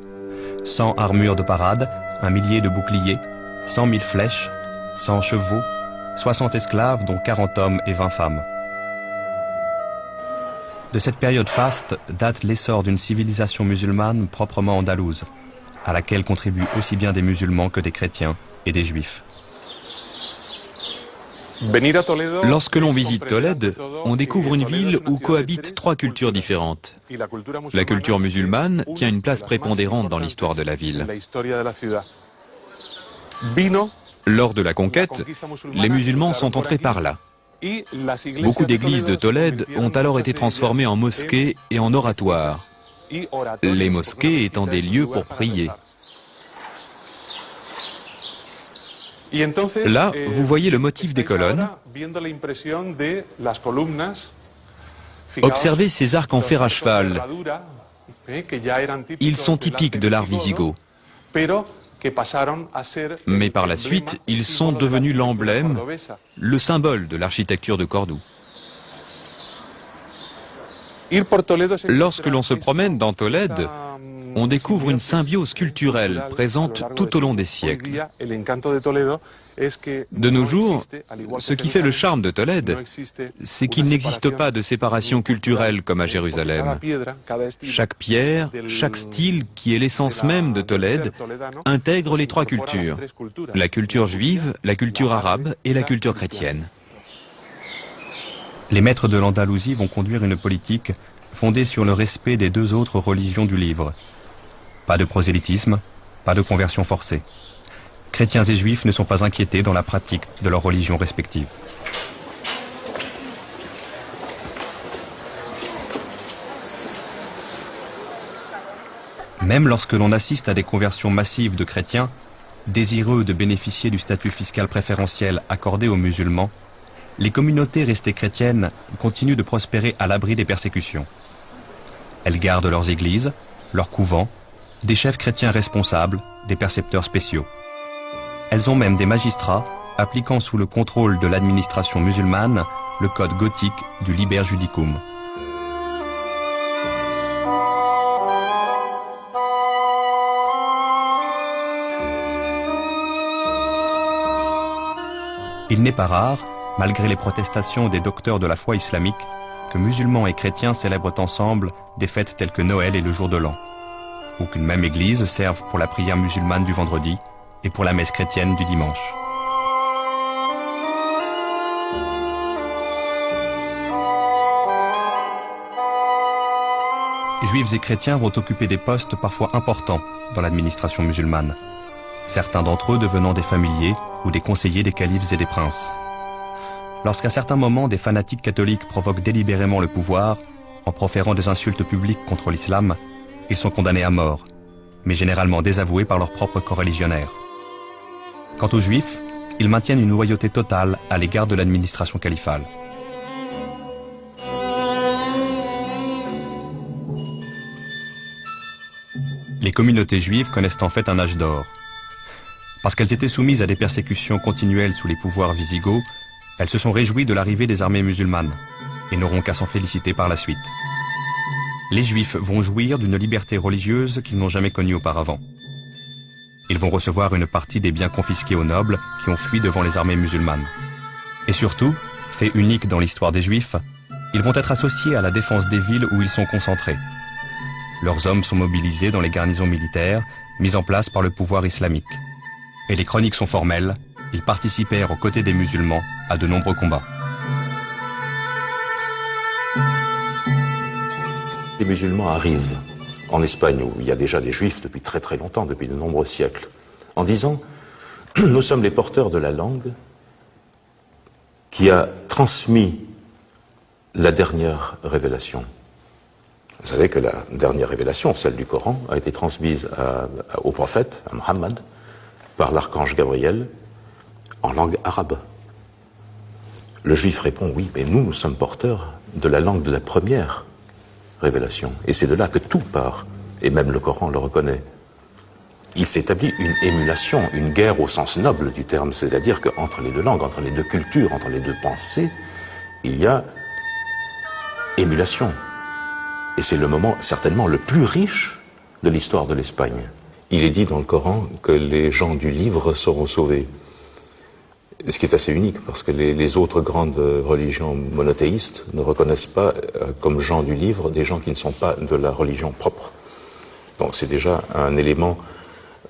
100 armures de parade, 1 millier de boucliers, 100 000 flèches, 100 chevaux, 60 esclaves dont 40 hommes et 20 femmes. De cette période faste date l'essor d'une civilisation musulmane proprement andalouse, à laquelle contribuent aussi bien des musulmans que des chrétiens et des juifs. Lorsque l'on visite Tolède, on découvre une ville où cohabitent 3 cultures différentes. La culture musulmane tient une place prépondérante dans l'histoire de la ville. Lors de la conquête, les musulmans sont entrés par là. Beaucoup d'églises de Tolède ont alors été transformées en mosquées et en oratoires, les mosquées étant des lieux pour prier. Là, vous voyez le motif des colonnes. Observez ces arcs en fer à cheval. Ils sont typiques de l'art wisigoth. Mais par la suite, ils sont devenus l'emblème, le symbole de l'architecture de Cordoue. Lorsque l'on se promène dans Tolède, on découvre une symbiose culturelle présente tout au long des siècles. De nos jours, ce qui fait le charme de Tolède, c'est qu'il n'existe pas de séparation culturelle comme à Jérusalem. Chaque pierre, chaque style, qui est l'essence même de Tolède, intègre les 3 cultures, la culture juive, la culture arabe et la culture chrétienne. Les maîtres de l'Andalousie vont conduire une politique fondée sur le respect des 2 autres religions du livre. Pas de prosélytisme, pas de conversion forcée. Chrétiens et juifs ne sont pas inquiétés dans la pratique de leurs religions respectives. Même lorsque l'on assiste à des conversions massives de chrétiens, désireux de bénéficier du statut fiscal préférentiel accordé aux musulmans, les communautés restées chrétiennes continuent de prospérer à l'abri des persécutions. Elles gardent leurs églises, leurs couvents, des chefs chrétiens responsables, des percepteurs spéciaux. Elles ont même des magistrats appliquant sous le contrôle de l'administration musulmane le code gothique du Liber Judicum. Il n'est pas rare, malgré les protestations des docteurs de la foi islamique, que musulmans et chrétiens célèbrent ensemble des fêtes telles que Noël et le jour de l'an, ou qu'une même église serve pour la prière musulmane du vendredi et pour la messe chrétienne du dimanche. Juifs et chrétiens vont occuper des postes parfois importants dans l'administration musulmane, certains d'entre eux devenant des familiers ou des conseillers des califes et des princes. Lorsqu'à certains moments des fanatiques catholiques provoquent délibérément le pouvoir, en proférant des insultes publiques contre l'islam, ils sont condamnés à mort, mais généralement désavoués par leurs propres coreligionnaires. Quant aux juifs, ils maintiennent une loyauté totale à l'égard de l'administration califale. Les communautés juives connaissent en fait un âge d'or. Parce qu'elles étaient soumises à des persécutions continuelles sous les pouvoirs wisigoths, elles se sont réjouies de l'arrivée des armées musulmanes et n'auront qu'à s'en féliciter par la suite. Les Juifs vont jouir d'une liberté religieuse qu'ils n'ont jamais connue auparavant. Ils vont recevoir une partie des biens confisqués aux nobles qui ont fui devant les armées musulmanes. Et surtout, fait unique dans l'histoire des Juifs, ils vont être associés à la défense des villes où ils sont concentrés. Leurs hommes sont mobilisés dans les garnisons militaires mises en place par le pouvoir islamique. Et les chroniques sont formelles, ils participèrent aux côtés des musulmans à de nombreux combats. Les musulmans arrivent en Espagne, où il y a déjà des juifs depuis très très longtemps, depuis de nombreux siècles, en disant « Nous sommes les porteurs de la langue qui a transmis la dernière révélation ». Vous savez que la dernière révélation, celle du Coran, a été transmise au prophète, à Mohammed, par l'archange Gabriel, en langue arabe. Le juif répond « Oui, mais nous sommes porteurs de la langue de la première révélation. » Et c'est de là que tout part, et même le Coran le reconnaît. Il s'établit une émulation, une guerre au sens noble du terme, c'est-à-dire qu'entre les deux langues, entre les deux cultures, entre les deux pensées, il y a émulation. Et c'est le moment certainement le plus riche de l'histoire de l'Espagne. Il est dit dans le Coran que les gens du livre seront sauvés. Ce qui est assez unique, parce que les autres grandes religions monothéistes ne reconnaissent pas comme gens du livre des gens qui ne sont pas de la religion propre. Donc c'est déjà un élément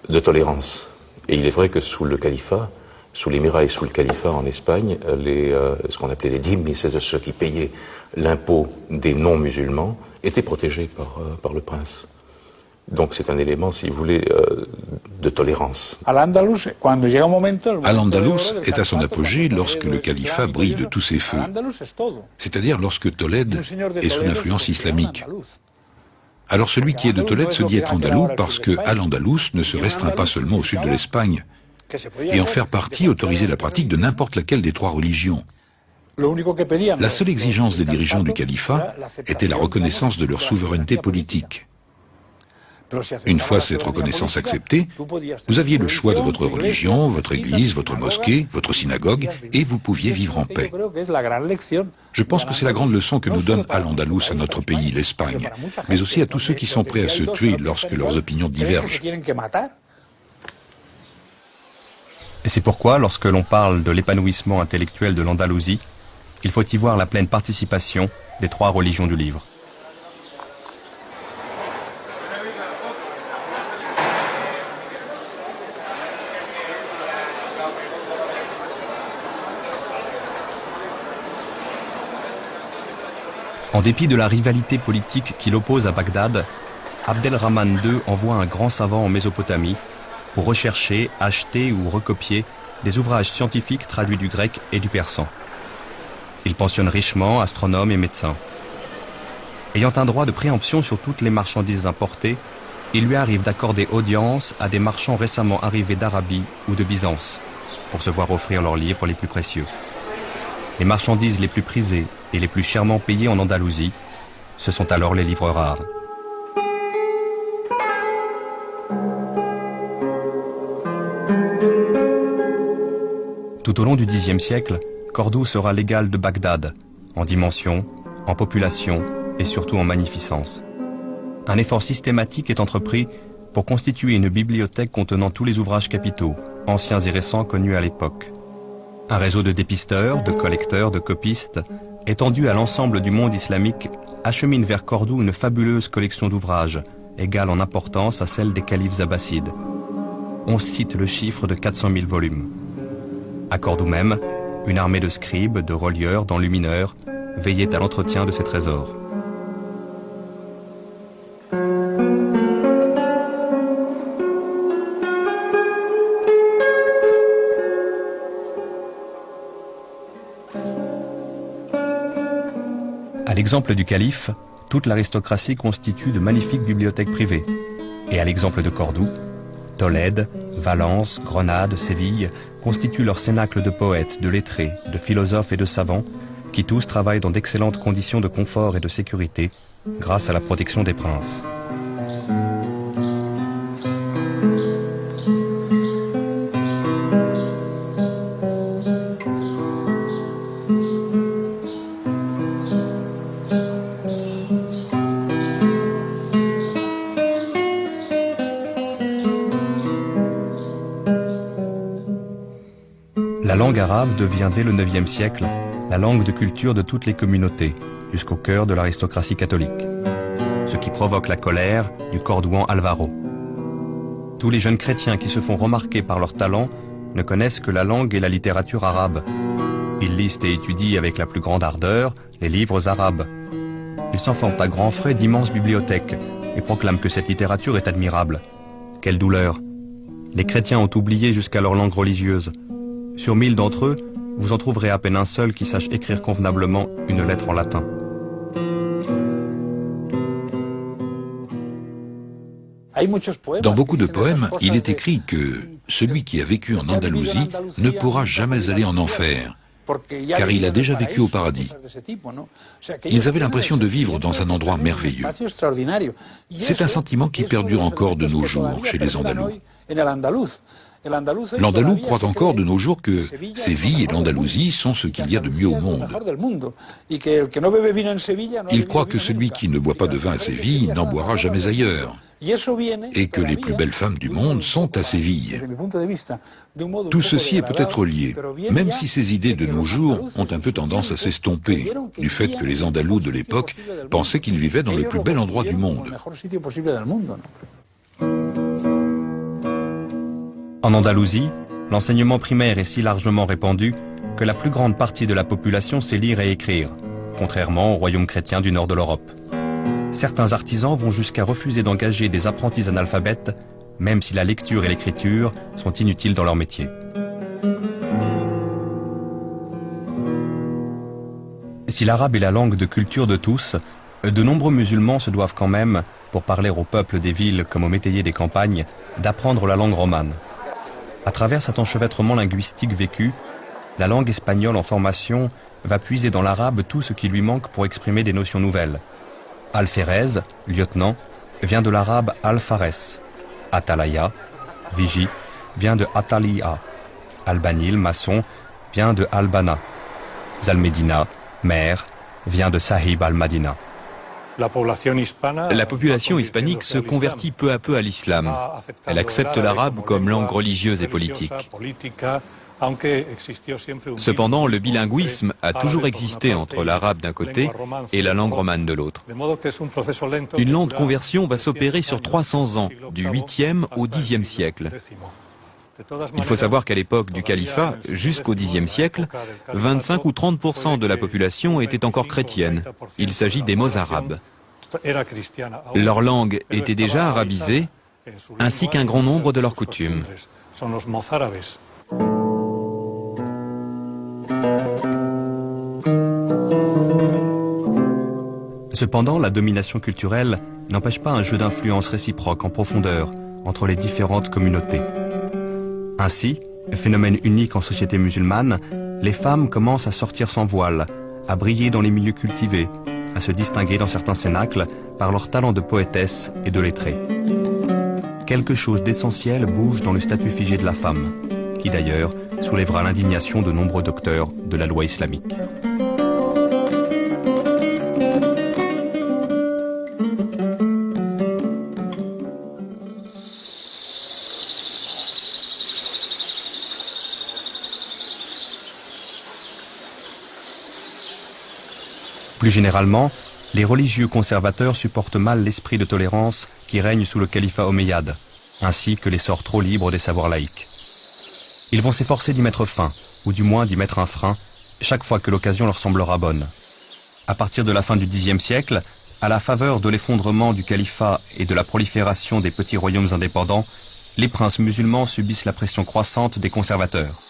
de tolérance. Et il est vrai que sous le califat, sous l'émirat et sous le califat en Espagne, ce qu'on appelait les dhimmi, c'est ceux qui payaient l'impôt des non-musulmans, étaient protégés par le prince. Donc c'est un élément, si vous voulez, de tolérance. Al-Andalus est à son apogée lorsque le califat brille de tous ses feux, c'est-à-dire lorsque Tolède est sous l'influence islamique. Alors celui qui est de Tolède se dit être andalou parce que Al-Andalus ne se restreint pas seulement au sud de l'Espagne, et en faire partie autorisait la pratique de n'importe laquelle des trois religions. La seule exigence des dirigeants du califat était la reconnaissance de leur souveraineté politique. Une fois cette reconnaissance acceptée, vous aviez le choix de votre religion, votre église, votre mosquée, votre synagogue, et vous pouviez vivre en paix. Je pense que c'est la grande leçon que nous donne Al-Andalus à notre pays, l'Espagne, mais aussi à tous ceux qui sont prêts à se tuer lorsque leurs opinions divergent. Et c'est pourquoi, lorsque l'on parle de l'épanouissement intellectuel de l'Andalousie, il faut y voir la pleine participation des trois religions du livre. En dépit de la rivalité politique qui l'oppose à Bagdad, Abdelrahman II envoie un grand savant en Mésopotamie pour rechercher, acheter ou recopier des ouvrages scientifiques traduits du grec et du persan. Il pensionne richement astronomes et médecins. Ayant un droit de préemption sur toutes les marchandises importées, il lui arrive d'accorder audience à des marchands récemment arrivés d'Arabie ou de Byzance pour se voir offrir leurs livres les plus précieux. Les marchandises les plus prisées et les plus chèrement payées en Andalousie, ce sont alors les livres rares. Tout au long du Xe siècle, Cordoue sera l'égal de Bagdad, en dimension, en population et surtout en magnificence. Un effort systématique est entrepris pour constituer une bibliothèque contenant tous les ouvrages capitaux, anciens et récents connus à l'époque. Un réseau de dépisteurs, de collecteurs, de copistes, étendu à l'ensemble du monde islamique, achemine vers Cordoue une fabuleuse collection d'ouvrages, égale en importance à celle des califes abbassides. On cite le chiffre de 400 000 volumes. À Cordoue même, une armée de scribes, de relieurs, d'enlumineurs veillait à l'entretien de ces trésors. À l'exemple du calife, toute l'aristocratie constitue de magnifiques bibliothèques privées. Et à l'exemple de Cordoue, Tolède, Valence, Grenade, Séville constituent leur cénacle de poètes, de lettrés, de philosophes et de savants qui tous travaillent dans d'excellentes conditions de confort et de sécurité grâce à la protection des princes. La langue arabe devient dès le IXe siècle la langue de culture de toutes les communautés, jusqu'au cœur de l'aristocratie catholique. Ce qui provoque la colère du Cordouan Alvaro. Tous les jeunes chrétiens qui se font remarquer par leur talent ne connaissent que la langue et la littérature arabe. Ils lisent et étudient avec la plus grande ardeur les livres arabes. Ils s'en forment à grands frais d'immenses bibliothèques et proclament que cette littérature est admirable. Quelle douleur! Les chrétiens ont oublié jusqu'à leur langue religieuse. Sur 1000 d'entre eux, vous en trouverez à peine un seul qui sache écrire convenablement une lettre en latin. Dans beaucoup de poèmes, il est écrit que celui qui a vécu en Andalousie ne pourra jamais aller en enfer, car il a déjà vécu au paradis. Ils avaient l'impression de vivre dans un endroit merveilleux. C'est un sentiment qui perdure encore de nos jours chez les Andalous. L'Andalou croit encore de nos jours que Séville et l'Andalousie sont ce qu'il y a de mieux au monde. Il croit que celui qui ne boit pas de vin à Séville n'en boira jamais ailleurs, et que les plus belles femmes du monde sont à Séville. Tout ceci est peut-être lié, même si ces idées de nos jours ont un peu tendance à s'estomper, du fait que les Andalous de l'époque pensaient qu'ils vivaient dans le plus bel endroit du monde. En Andalousie, l'enseignement primaire est si largement répandu que la plus grande partie de la population sait lire et écrire, contrairement aux royaumes chrétiens du nord de l'Europe. Certains artisans vont jusqu'à refuser d'engager des apprentis analphabètes, même si la lecture et l'écriture sont inutiles dans leur métier. Si l'arabe est la langue de culture de tous, de nombreux musulmans se doivent quand même, pour parler au peuple des villes comme aux métayers des campagnes, d'apprendre la langue romane. À travers cet enchevêtrement linguistique vécu, la langue espagnole en formation va puiser dans l'arabe tout ce qui lui manque pour exprimer des notions nouvelles. Alférez, lieutenant, vient de l'arabe al-fares. Atalaya, vigie, vient de ataliya. Albanil, maçon, vient de albana. Zalmedina, maire, vient de sahib al-madina. La population hispanique se convertit peu à peu à l'islam. Elle accepte l'arabe comme langue religieuse et politique. Cependant, le bilinguisme a toujours existé entre l'arabe d'un côté et la langue romane de l'autre. Une lente conversion va s'opérer sur 300 ans, du 8e au 10e siècle. Il faut savoir qu'à l'époque du califat, jusqu'au Xe siècle, 25 ou 30% de la population était encore chrétienne. Il s'agit des mozarabes. Leur langue était déjà arabisée, ainsi qu'un grand nombre de leurs coutumes. Cependant, la domination culturelle n'empêche pas un jeu d'influence réciproque en profondeur entre les différentes communautés. Ainsi, phénomène unique en société musulmane, les femmes commencent à sortir sans voile, à briller dans les milieux cultivés, à se distinguer dans certains cénacles par leur talent de poétesse et de lettrée. Quelque chose d'essentiel bouge dans le statut figé de la femme, qui d'ailleurs soulèvera l'indignation de nombreux docteurs de la loi islamique. Plus généralement, les religieux conservateurs supportent mal l'esprit de tolérance qui règne sous le califat omeyyade, ainsi que l'essor trop libre des savoirs laïques. Ils vont s'efforcer d'y mettre fin, ou du moins d'y mettre un frein, chaque fois que l'occasion leur semblera bonne. À partir de la fin du Xe siècle, à la faveur de l'effondrement du califat et de la prolifération des petits royaumes indépendants, les princes musulmans subissent la pression croissante des conservateurs.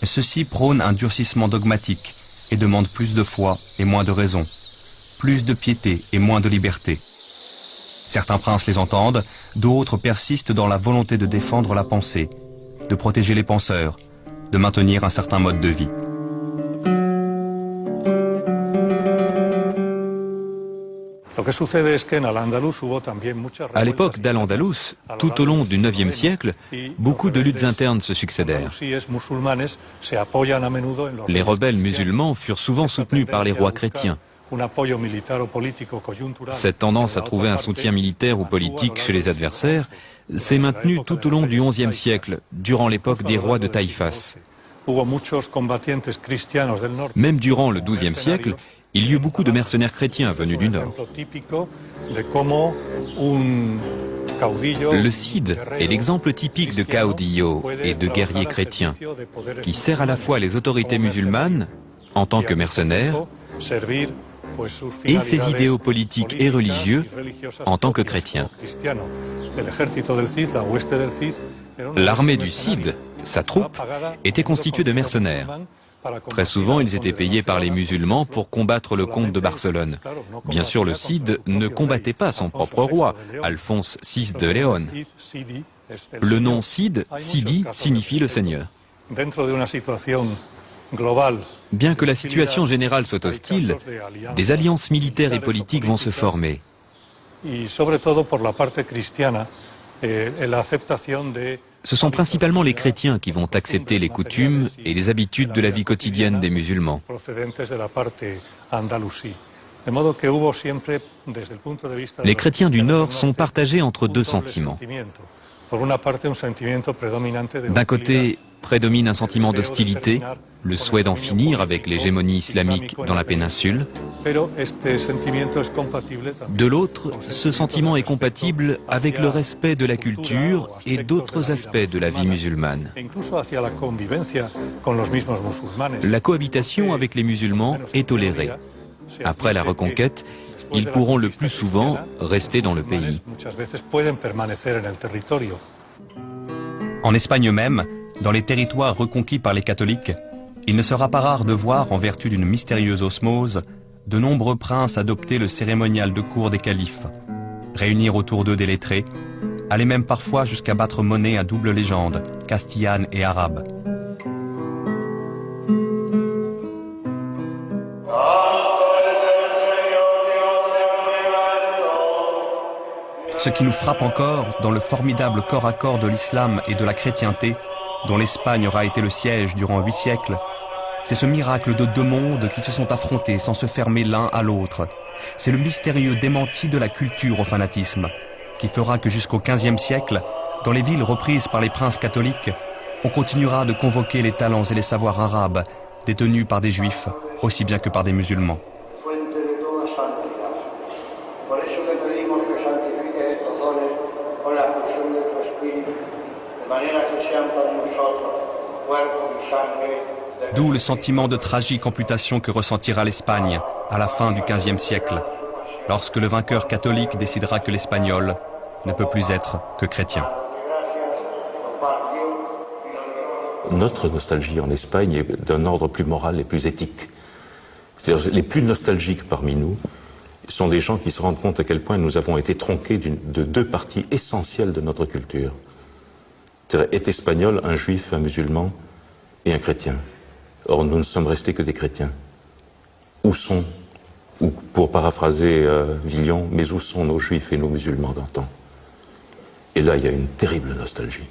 Ceux-ci prônent un durcissement dogmatique, et demandent plus de foi et moins de raison, plus de piété et moins de liberté. Certains princes les entendent, d'autres persistent dans la volonté de défendre la pensée, de protéger les penseurs, de maintenir un certain mode de vie. À l'époque d'Al-Andalus, tout au long du IXe siècle, beaucoup de luttes internes se succédèrent. Les rebelles musulmans furent souvent soutenus par les rois chrétiens. Cette tendance à trouver un soutien militaire ou politique chez les adversaires s'est maintenue tout au long du XIe siècle, durant l'époque des rois de Taïfas. Même durant le XIIe siècle, il y eut beaucoup de mercenaires chrétiens venus du Nord. Le Cid est l'exemple typique de caudillo et de guerrier chrétien, qui sert à la fois les autorités musulmanes, en tant que mercenaire, et ses idéaux politiques et religieux, en tant que chrétien. L'armée du Cid, sa troupe, était constituée de mercenaires. Très souvent, ils étaient payés par les musulmans pour combattre le comte de Barcelone. Bien sûr, le Cid ne combattait pas son propre roi, Alphonse VI de Léon. Le nom Cid, Sidi, signifie le Seigneur. Bien que la situation générale soit hostile, des alliances militaires et politiques vont se former. Ce sont principalement les chrétiens qui vont accepter les coutumes et les habitudes de la vie quotidienne des musulmans. Les chrétiens du Nord sont partagés entre deux sentiments. D'un côté, prédomine un sentiment d'hostilité, le souhait d'en finir avec l'hégémonie islamique dans la péninsule. De l'autre, ce sentiment est compatible avec le respect de la culture et d'autres aspects de la vie musulmane. La cohabitation avec les musulmans est tolérée. Après la reconquête, ils pourront le plus souvent rester dans le pays. En Espagne même, dans les territoires reconquis par les catholiques, il ne sera pas rare de voir, en vertu d'une mystérieuse osmose, de nombreux princes adopter le cérémonial de cour des califes, réunir autour d'eux des lettrés, aller même parfois jusqu'à battre monnaie à double légende, castillane et arabe. Ce qui nous frappe encore dans le formidable corps à corps de l'islam et de la chrétienté, dont l'Espagne aura été le siège durant 8 siècles, c'est ce miracle de deux mondes qui se sont affrontés sans se fermer l'un à l'autre. C'est le mystérieux démenti de la culture au fanatisme, qui fera que jusqu'au XVe siècle, dans les villes reprises par les princes catholiques, on continuera de convoquer les talents et les savoirs arabes, détenus par des juifs, aussi bien que par des musulmans. D'où le sentiment de tragique amputation que ressentira l'Espagne à la fin du XVe siècle, lorsque le vainqueur catholique décidera que l'espagnol ne peut plus être que chrétien. Notre nostalgie en Espagne est d'un ordre plus moral et plus éthique. C'est-à-dire, les plus nostalgiques parmi nous sont des gens qui se rendent compte à quel point nous avons été tronqués de deux parties essentielles de notre culture. C'est-à-dire, est espagnol un juif, un musulman et un chrétien. Or, nous ne sommes restés que des chrétiens. Où sont, ou pour paraphraser Villon, mais où sont nos juifs et nos musulmans d'antan? Et là, il y a une terrible nostalgie.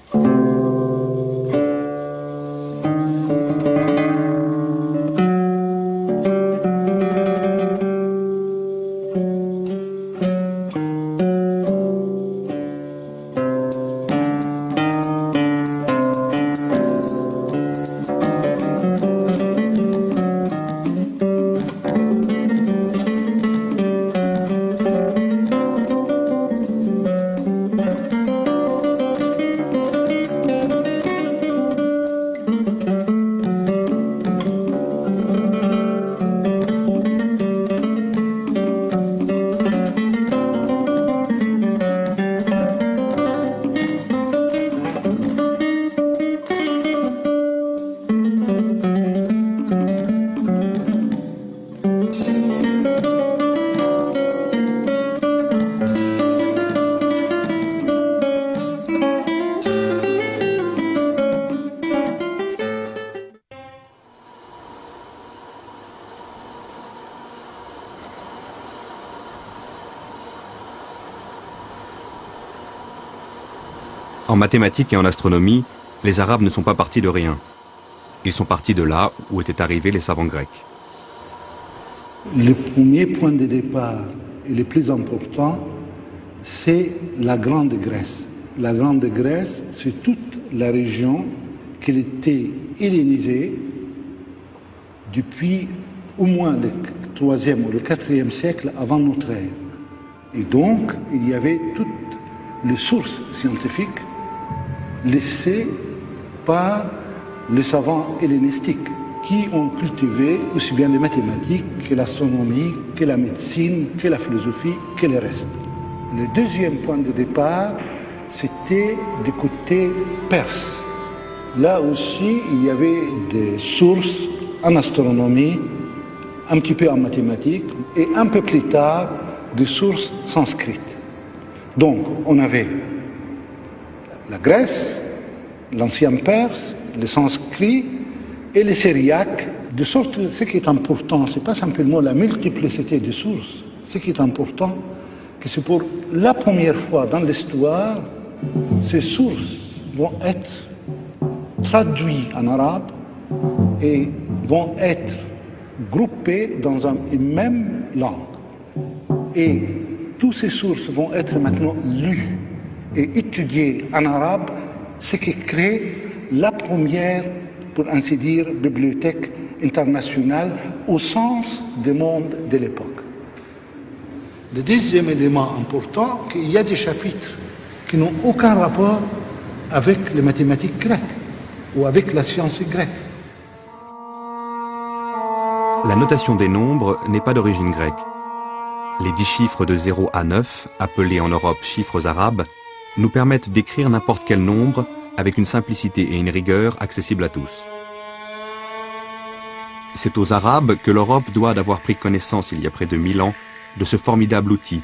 En mathématiques et en astronomie, les Arabes ne sont pas partis de rien. Ils sont partis de là où étaient arrivés les savants grecs. Le premier point de départ et le plus important, c'est la Grande Grèce. La Grande Grèce, c'est toute la région qui était hellénisée depuis au moins le 3e ou le 4e siècle avant notre ère. Et donc, il y avait toutes les sources scientifiques laissées par les savants hellénistiques qui ont cultivé aussi bien les mathématiques que l'astronomie, que la médecine, que la philosophie, que le reste. Le deuxième point de départ, c'était du côté perse. Là aussi, il y avait des sources en astronomie, un petit peu en mathématiques, et un peu plus tard, des sources sanskrites. Donc, on avait la Grèce, l'ancien Perse, le sanskrit et le syriaque, de sorte que ce qui est important, ce n'est pas simplement la multiplicité des sources, ce qui est important, que c'est pour la première fois dans l'histoire, ces sources vont être traduits en arabe et vont être groupés dans une même langue. Et toutes ces sources vont être maintenant lues et étudiées en arabe, ce qui crée la première, pour ainsi dire, bibliothèque internationale au sens du monde de l'époque. Le deuxième élément important, qu'il y a des chapitres qui n'ont aucun rapport avec les mathématiques grecques ou avec la science grecque. La notation des nombres n'est pas d'origine grecque. Les 10 chiffres de 0 à 9, appelés en Europe chiffres arabes, nous permettent d'écrire n'importe quel nombre avec une simplicité et une rigueur accessibles à tous. C'est aux Arabes que l'Europe doit d'avoir pris connaissance il y a près de 1000 ans de ce formidable outil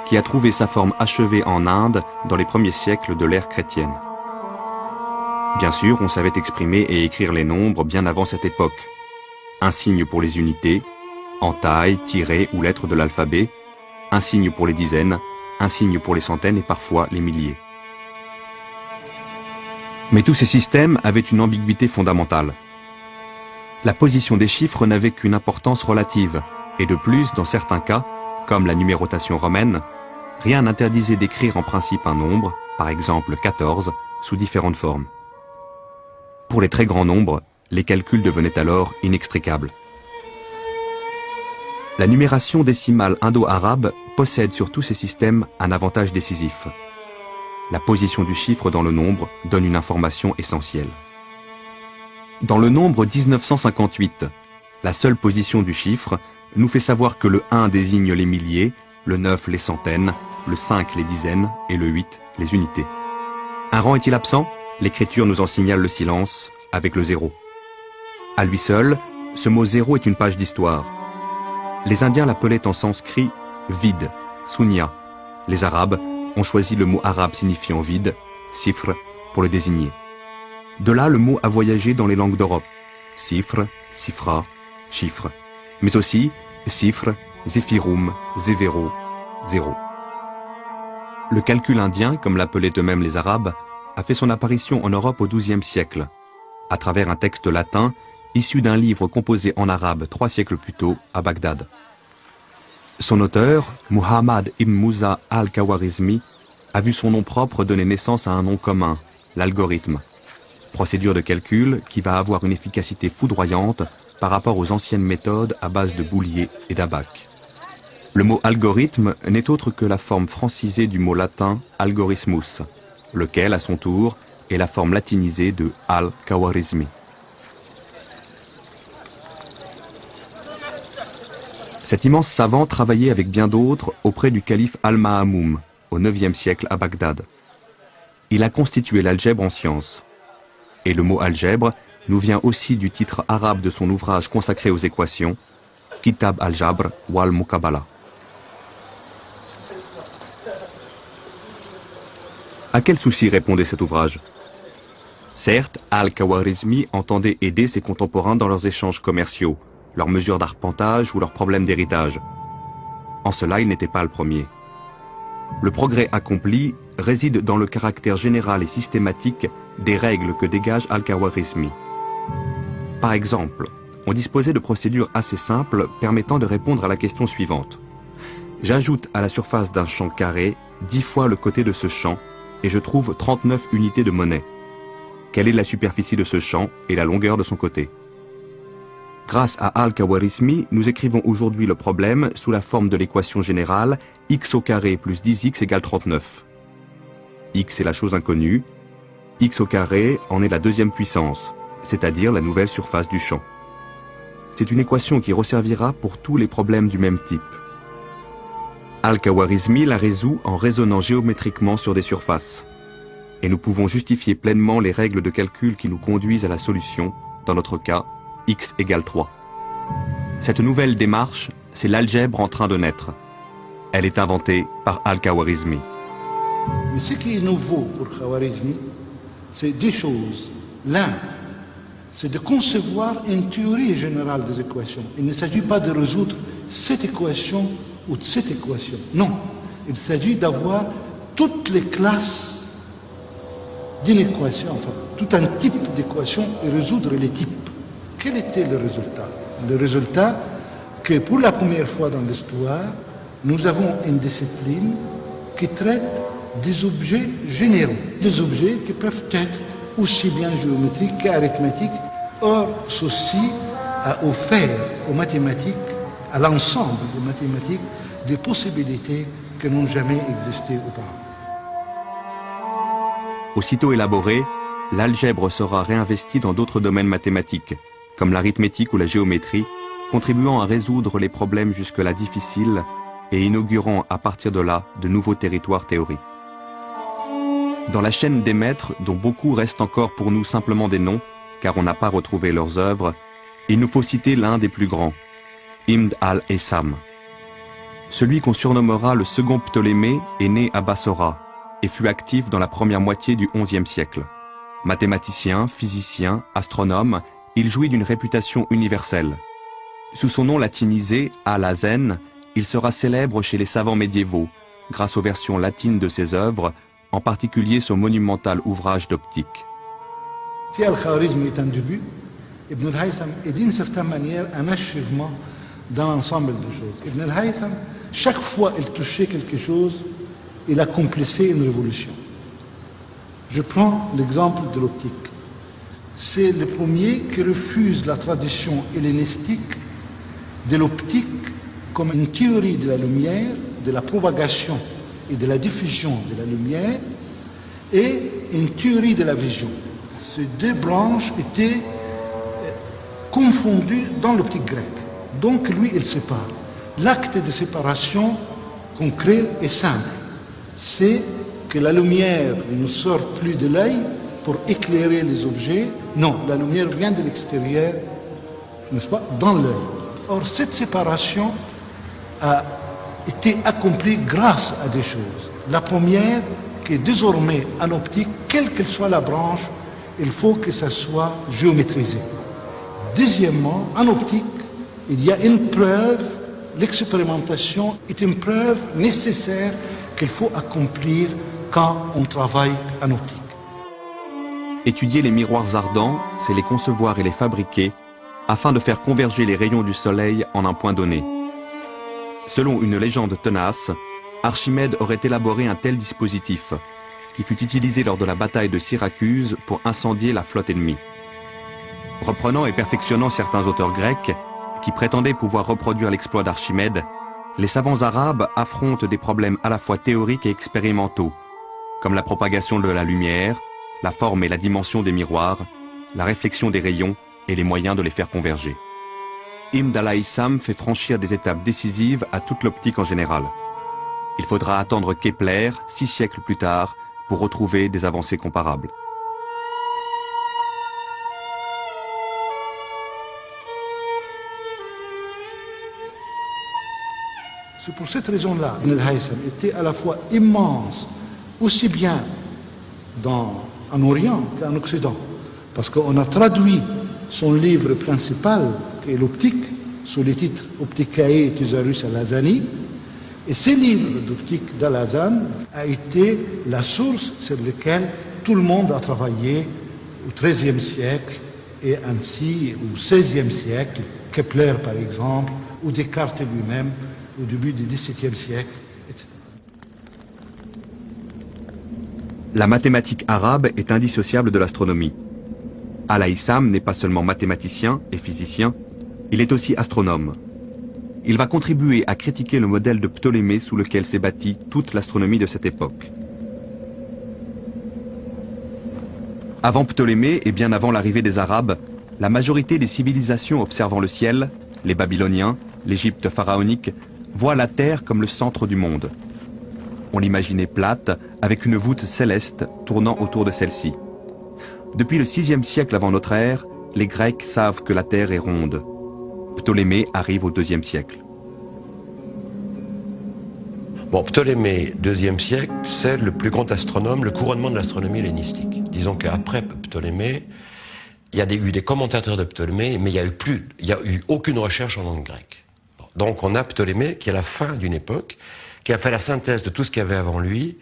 qui a trouvé sa forme achevée en Inde dans les premiers siècles de l'ère chrétienne. Bien sûr, on savait exprimer et écrire les nombres bien avant cette époque. Un signe pour les unités, entailles, tirets ou lettres de l'alphabet, un signe pour les dizaines, un signe pour les centaines et parfois les milliers. Mais tous ces systèmes avaient une ambiguïté fondamentale. La position des chiffres n'avait qu'une importance relative, et de plus, dans certains cas, comme la numérotation romaine, rien n'interdisait d'écrire en principe un nombre, par exemple 14, sous différentes formes. Pour les très grands nombres, les calculs devenaient alors inextricables. La numération décimale indo-arabe possède sur tous ces systèmes un avantage décisif. La position du chiffre dans le nombre donne une information essentielle. Dans le nombre 1958, la seule position du chiffre nous fait savoir que le 1 désigne les milliers, le 9 les centaines, le 5 les dizaines et le 8 les unités. Un rang est-il absent? L'écriture nous en signale le silence avec le 0. À lui seul, ce mot 0 est une page d'histoire. Les Indiens l'appelaient en sanskrit vide, sunya. Les Arabes ont choisi le mot arabe signifiant vide, sifr, pour le désigner. De là, le mot a voyagé dans les langues d'Europe. Sifr, sifra, chiffre. Mais aussi sifr, zéphirum, zévéro, zéro. Le calcul indien, comme l'appelaient eux-mêmes les Arabes, a fait son apparition en Europe au XIIe siècle, à travers un texte latin issu d'un livre composé en arabe 3 siècles plus tôt à Bagdad. Son auteur, Muhammad ibn Musa al-Khawarizmi, a vu son nom propre donner naissance à un nom commun, l'algorithme. Procédure de calcul qui va avoir une efficacité foudroyante par rapport aux anciennes méthodes à base de boulier et d'abac. Le mot algorithme n'est autre que la forme francisée du mot latin algorithmus, lequel, à son tour, est la forme latinisée de al-Khawarizmi. Cet immense savant travaillait avec bien d'autres auprès du calife Al-Ma'amoum, au IXe siècle à Bagdad. Il a constitué l'algèbre en science. Et le mot algèbre nous vient aussi du titre arabe de son ouvrage consacré aux équations, Kitab al-Jabr wal-Muqabala. À quel souci répondait cet ouvrage? Certes, Al-Khawarizmi entendait aider ses contemporains dans leurs échanges commerciaux, leurs mesures d'arpentage ou leurs problèmes d'héritage. En cela, il n'était pas le premier. Le progrès accompli réside dans le caractère général et systématique des règles que dégage Al-Khawarizmi. Par exemple, on disposait de procédures assez simples permettant de répondre à la question suivante. J'ajoute à la surface d'un champ carré 10 fois le côté de ce champ et je trouve 39 unités de monnaie. Quelle est la superficie de ce champ et la longueur de son côté? Grâce à Al-Khawarizmi, nous écrivons aujourd'hui le problème sous la forme de l'équation générale x au carré plus 10x égale 39. X est la chose inconnue, x au carré en est la deuxième puissance, c'est-à-dire la nouvelle surface du champ. C'est une équation qui resservira pour tous les problèmes du même type. Al-Khawarizmi la résout en raisonnant géométriquement sur des surfaces. Et nous pouvons justifier pleinement les règles de calcul qui nous conduisent à la solution, dans notre cas, x égale 3. Cette nouvelle démarche, c'est l'algèbre en train de naître. Elle est inventée par Al-Khawarizmi. Mais ce qui est nouveau pour Khawarizmi, c'est deux choses. L'un, c'est de concevoir une théorie générale des équations. Il ne s'agit pas de résoudre cette équation ou cette équation. Non, il s'agit d'avoir toutes les classes d'une équation, enfin, tout un type d'équation et résoudre les types. Quel était le résultat? Le résultat que pour la première fois dans l'histoire, nous avons une discipline qui traite des objets généraux, des objets qui peuvent être aussi bien géométriques qu'arithmétiques. Or, ceci a offert aux mathématiques, à l'ensemble des mathématiques, des possibilités qui n'ont jamais existé auparavant. Aussitôt élaborée, l'algèbre sera réinvestie dans d'autres domaines mathématiques, comme l'arithmétique ou la géométrie, contribuant à résoudre les problèmes jusque-là difficiles et inaugurant à partir de là de nouveaux territoires théoriques. Dans la chaîne des maîtres, dont beaucoup restent encore pour nous simplement des noms, car on n'a pas retrouvé leurs œuvres, il nous faut citer l'un des plus grands, Ibn al-Haytham. Celui qu'on surnommera le second Ptolémée est né à Bassora et fut actif dans la première moitié du XIe siècle. Mathématicien, physicien, astronome, il jouit d'une réputation universelle. Sous son nom latinisé, Al-Hazen, il sera célèbre chez les savants médiévaux, grâce aux versions latines de ses œuvres, en particulier son monumental ouvrage d'optique. Si Al-Khawarizmi est un début, Ibn al-Haytham est d'une certaine manière un achèvement dans l'ensemble des choses. Ibn al-Haytham, chaque fois qu'il touchait quelque chose, il accomplissait une révolution. Je prends l'exemple de l'optique. C'est le premier qui refuse la tradition hellénistique de l'optique comme une théorie de la lumière, de la propagation et de la diffusion de la lumière, et une théorie de la vision. Ces deux branches étaient confondues dans l'optique grecque. Donc lui, il sépare. L'acte de séparation concret est simple. C'est que la lumière ne sort plus de l'œil pour éclairer les objets. Non, la lumière vient de l'extérieur, n'est-ce pas, dans l'œil. Or, cette séparation a été accomplie grâce à des choses. La première, que désormais, en optique, quelle que soit la branche, il faut que ça soit géométrisé. Deuxièmement, en optique, il y a une preuve, l'expérimentation est une preuve nécessaire qu'il faut accomplir quand on travaille en optique. Étudier les miroirs ardents, c'est les concevoir et les fabriquer, afin de faire converger les rayons du soleil en un point donné. Selon une légende tenace, Archimède aurait élaboré un tel dispositif, qui fut utilisé lors de la bataille de Syracuse pour incendier la flotte ennemie. Reprenant et perfectionnant certains auteurs grecs, qui prétendaient pouvoir reproduire l'exploit d'Archimède, les savants arabes affrontent des problèmes à la fois théoriques et expérimentaux, comme la propagation de la lumière, la forme et la dimension des miroirs, la réflexion des rayons et les moyens de les faire converger. Ibn al-Haytham fait franchir des étapes décisives à toute l'optique en général. Il faudra attendre Kepler, 6 siècles plus tard, pour retrouver des avancées comparables. C'est pour cette raison-là que Ibn al-Haytham était à la fois immense, aussi bien en Orient qu'en Occident. Parce qu'on a traduit son livre principal, qui est l'optique, sous le titre Opticae et Thésaurus al-Hazani. Et ce livre d'optique d'Al-Hazan a été la source sur laquelle tout le monde a travaillé au XIIIe siècle et ainsi au XVIe siècle, Kepler par exemple, ou Descartes lui-même au début du XVIIe siècle, etc. La mathématique arabe est indissociable de l'astronomie. Al-Haytham n'est pas seulement mathématicien et physicien, il est aussi astronome. Il va contribuer à critiquer le modèle de Ptolémée sous lequel s'est bâtie toute l'astronomie de cette époque. Avant Ptolémée et bien avant l'arrivée des Arabes, la majorité des civilisations observant le ciel, les Babyloniens, l'Égypte pharaonique, voient la Terre comme le centre du monde. On l'imaginait plate, avec une voûte céleste tournant autour de celle-ci. Depuis le VIe siècle avant notre ère, les Grecs savent que la Terre est ronde. Ptolémée arrive au IIe siècle. Bon, Ptolémée, IIe siècle, c'est le plus grand astronome, le couronnement de l'astronomie hellénistique. Disons qu'après Ptolémée, il y a eu des commentateurs de Ptolémée, mais il n'y a eu aucune recherche en langue grecque. Donc on a Ptolémée qui est à la fin d'une époque, qui a fait la synthèse de tout ce qu'il y avait avant lui,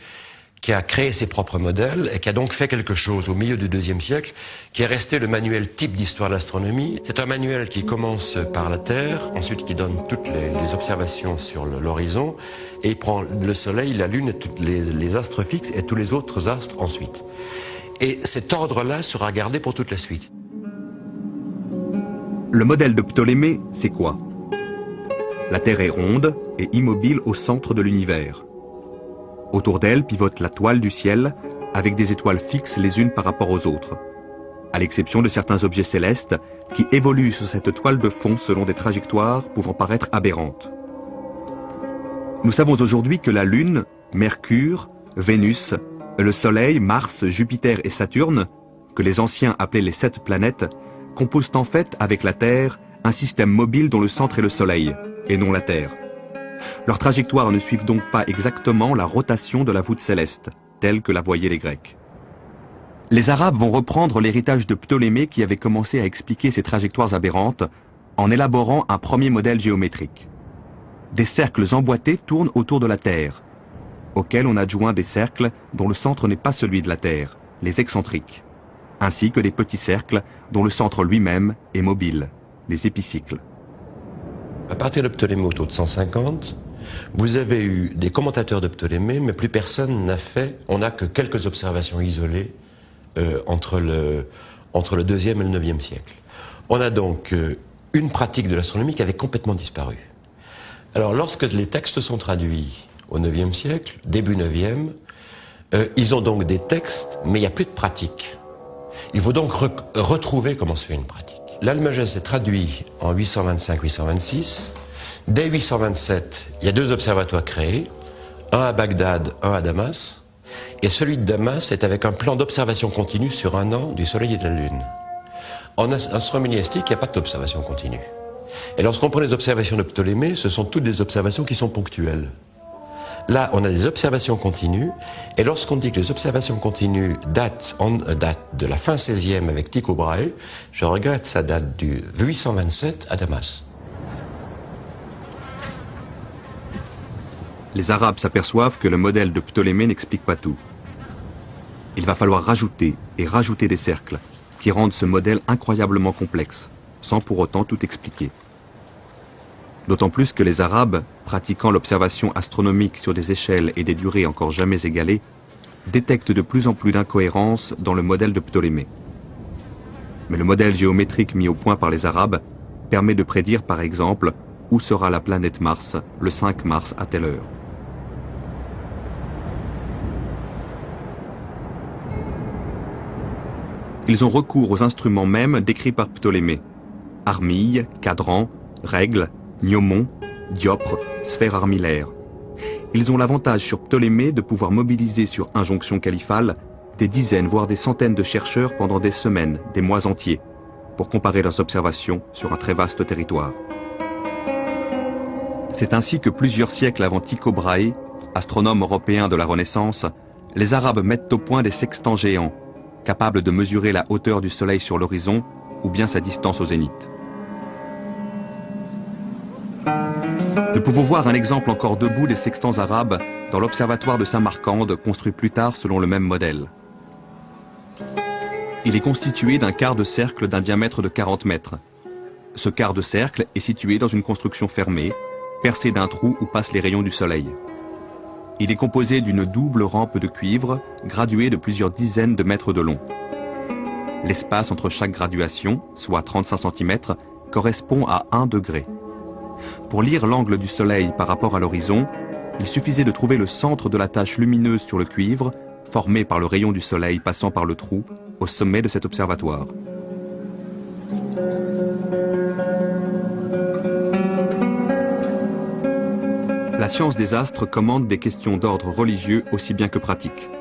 qui a créé ses propres modèles et qui a donc fait quelque chose au milieu du IIe siècle, qui est resté le manuel type d'histoire de l'astronomie. C'est un manuel qui commence par la Terre, ensuite qui donne toutes les observations sur l'horizon, et il prend le Soleil, la Lune, et toutes les astres fixes et tous les autres astres ensuite. Et cet ordre-là sera gardé pour toute la suite. Le modèle de Ptolémée, c'est quoi? La Terre est ronde et immobile au centre de l'univers. Autour d'elle pivote la toile du ciel, avec des étoiles fixes les unes par rapport aux autres, à l'exception de certains objets célestes qui évoluent sur cette toile de fond selon des trajectoires pouvant paraître aberrantes. Nous savons aujourd'hui que la Lune, Mercure, Vénus, le Soleil, Mars, Jupiter et Saturne, que les anciens appelaient les 7 planètes, composent en fait avec la Terre un système mobile dont le centre est le Soleil, et non la Terre. Leurs trajectoires ne suivent donc pas exactement la rotation de la voûte céleste, telle que la voyaient les Grecs. Les Arabes vont reprendre l'héritage de Ptolémée qui avait commencé à expliquer ces trajectoires aberrantes en élaborant un premier modèle géométrique. Des cercles emboîtés tournent autour de la Terre, auxquels on adjoint des cercles dont le centre n'est pas celui de la Terre, les excentriques, ainsi que des petits cercles dont le centre lui-même est mobile, les épicycles. À partir de Ptolémée autour de 150, vous avez eu des commentateurs de Ptolémée, mais plus personne n'a fait, on n'a que quelques observations isolées entre le 2e et le 9e siècle. On a donc une pratique de l'astronomie qui avait complètement disparu. Alors lorsque les textes sont traduits au 9e siècle, début 9e, ils ont donc des textes, mais il n'y a plus de pratique. Il faut donc retrouver comment se fait une pratique. L'Almageste est traduit en 825-826. Dès 827, il y a 2 observatoires créés, un à Bagdad, un à Damas. Et celui de Damas est avec un plan d'observation continue sur un an du Soleil et de la Lune. En astronomie hellénistique, il n'y a pas d'observation continue. Et lorsqu'on prend les observations de Ptolémée, ce sont toutes des observations qui sont ponctuelles. Là, on a des observations continues, et lorsqu'on dit que les observations continues datent de la fin 16e avec Tycho Brahe, je regrette, ça date du 827 à Damas. Les Arabes s'aperçoivent que le modèle de Ptolémée n'explique pas tout. Il va falloir rajouter et rajouter des cercles, qui rendent ce modèle incroyablement complexe, sans pour autant tout expliquer. D'autant plus que les Arabes, pratiquant l'observation astronomique sur des échelles et des durées encore jamais égalées, détectent de plus en plus d'incohérences dans le modèle de Ptolémée. Mais le modèle géométrique mis au point par les Arabes permet de prédire par exemple où sera la planète Mars le 5 mars à telle heure. Ils ont recours aux instruments mêmes décrits par Ptolémée: armilles, cadrans, règles, gnomons, dioptres, sphères armillaires. Ils ont l'avantage sur Ptolémée de pouvoir mobiliser sur injonction califale des dizaines voire des centaines de chercheurs pendant des semaines, des mois entiers, pour comparer leurs observations sur un très vaste territoire. C'est ainsi que plusieurs siècles avant Tycho Brahe, astronome européen de la Renaissance, les Arabes mettent au point des sextants géants, capables de mesurer la hauteur du Soleil sur l'horizon ou bien sa distance au zénith. Nous pouvons voir un exemple encore debout des sextants arabes dans l'observatoire de Samarcande, construit plus tard selon le même modèle. Il est constitué d'un quart de cercle d'un diamètre de 40 mètres. Ce quart de cercle est situé dans une construction fermée, percée d'un trou où passent les rayons du soleil. Il est composé d'une double rampe de cuivre, graduée de plusieurs dizaines de mètres de long. L'espace entre chaque graduation, soit 35 cm, correspond à 1 degré. Pour lire l'angle du soleil par rapport à l'horizon, il suffisait de trouver le centre de la tache lumineuse sur le cuivre, formée par le rayon du soleil passant par le trou, au sommet de cet observatoire. La science des astres commande des questions d'ordre religieux aussi bien que pratique.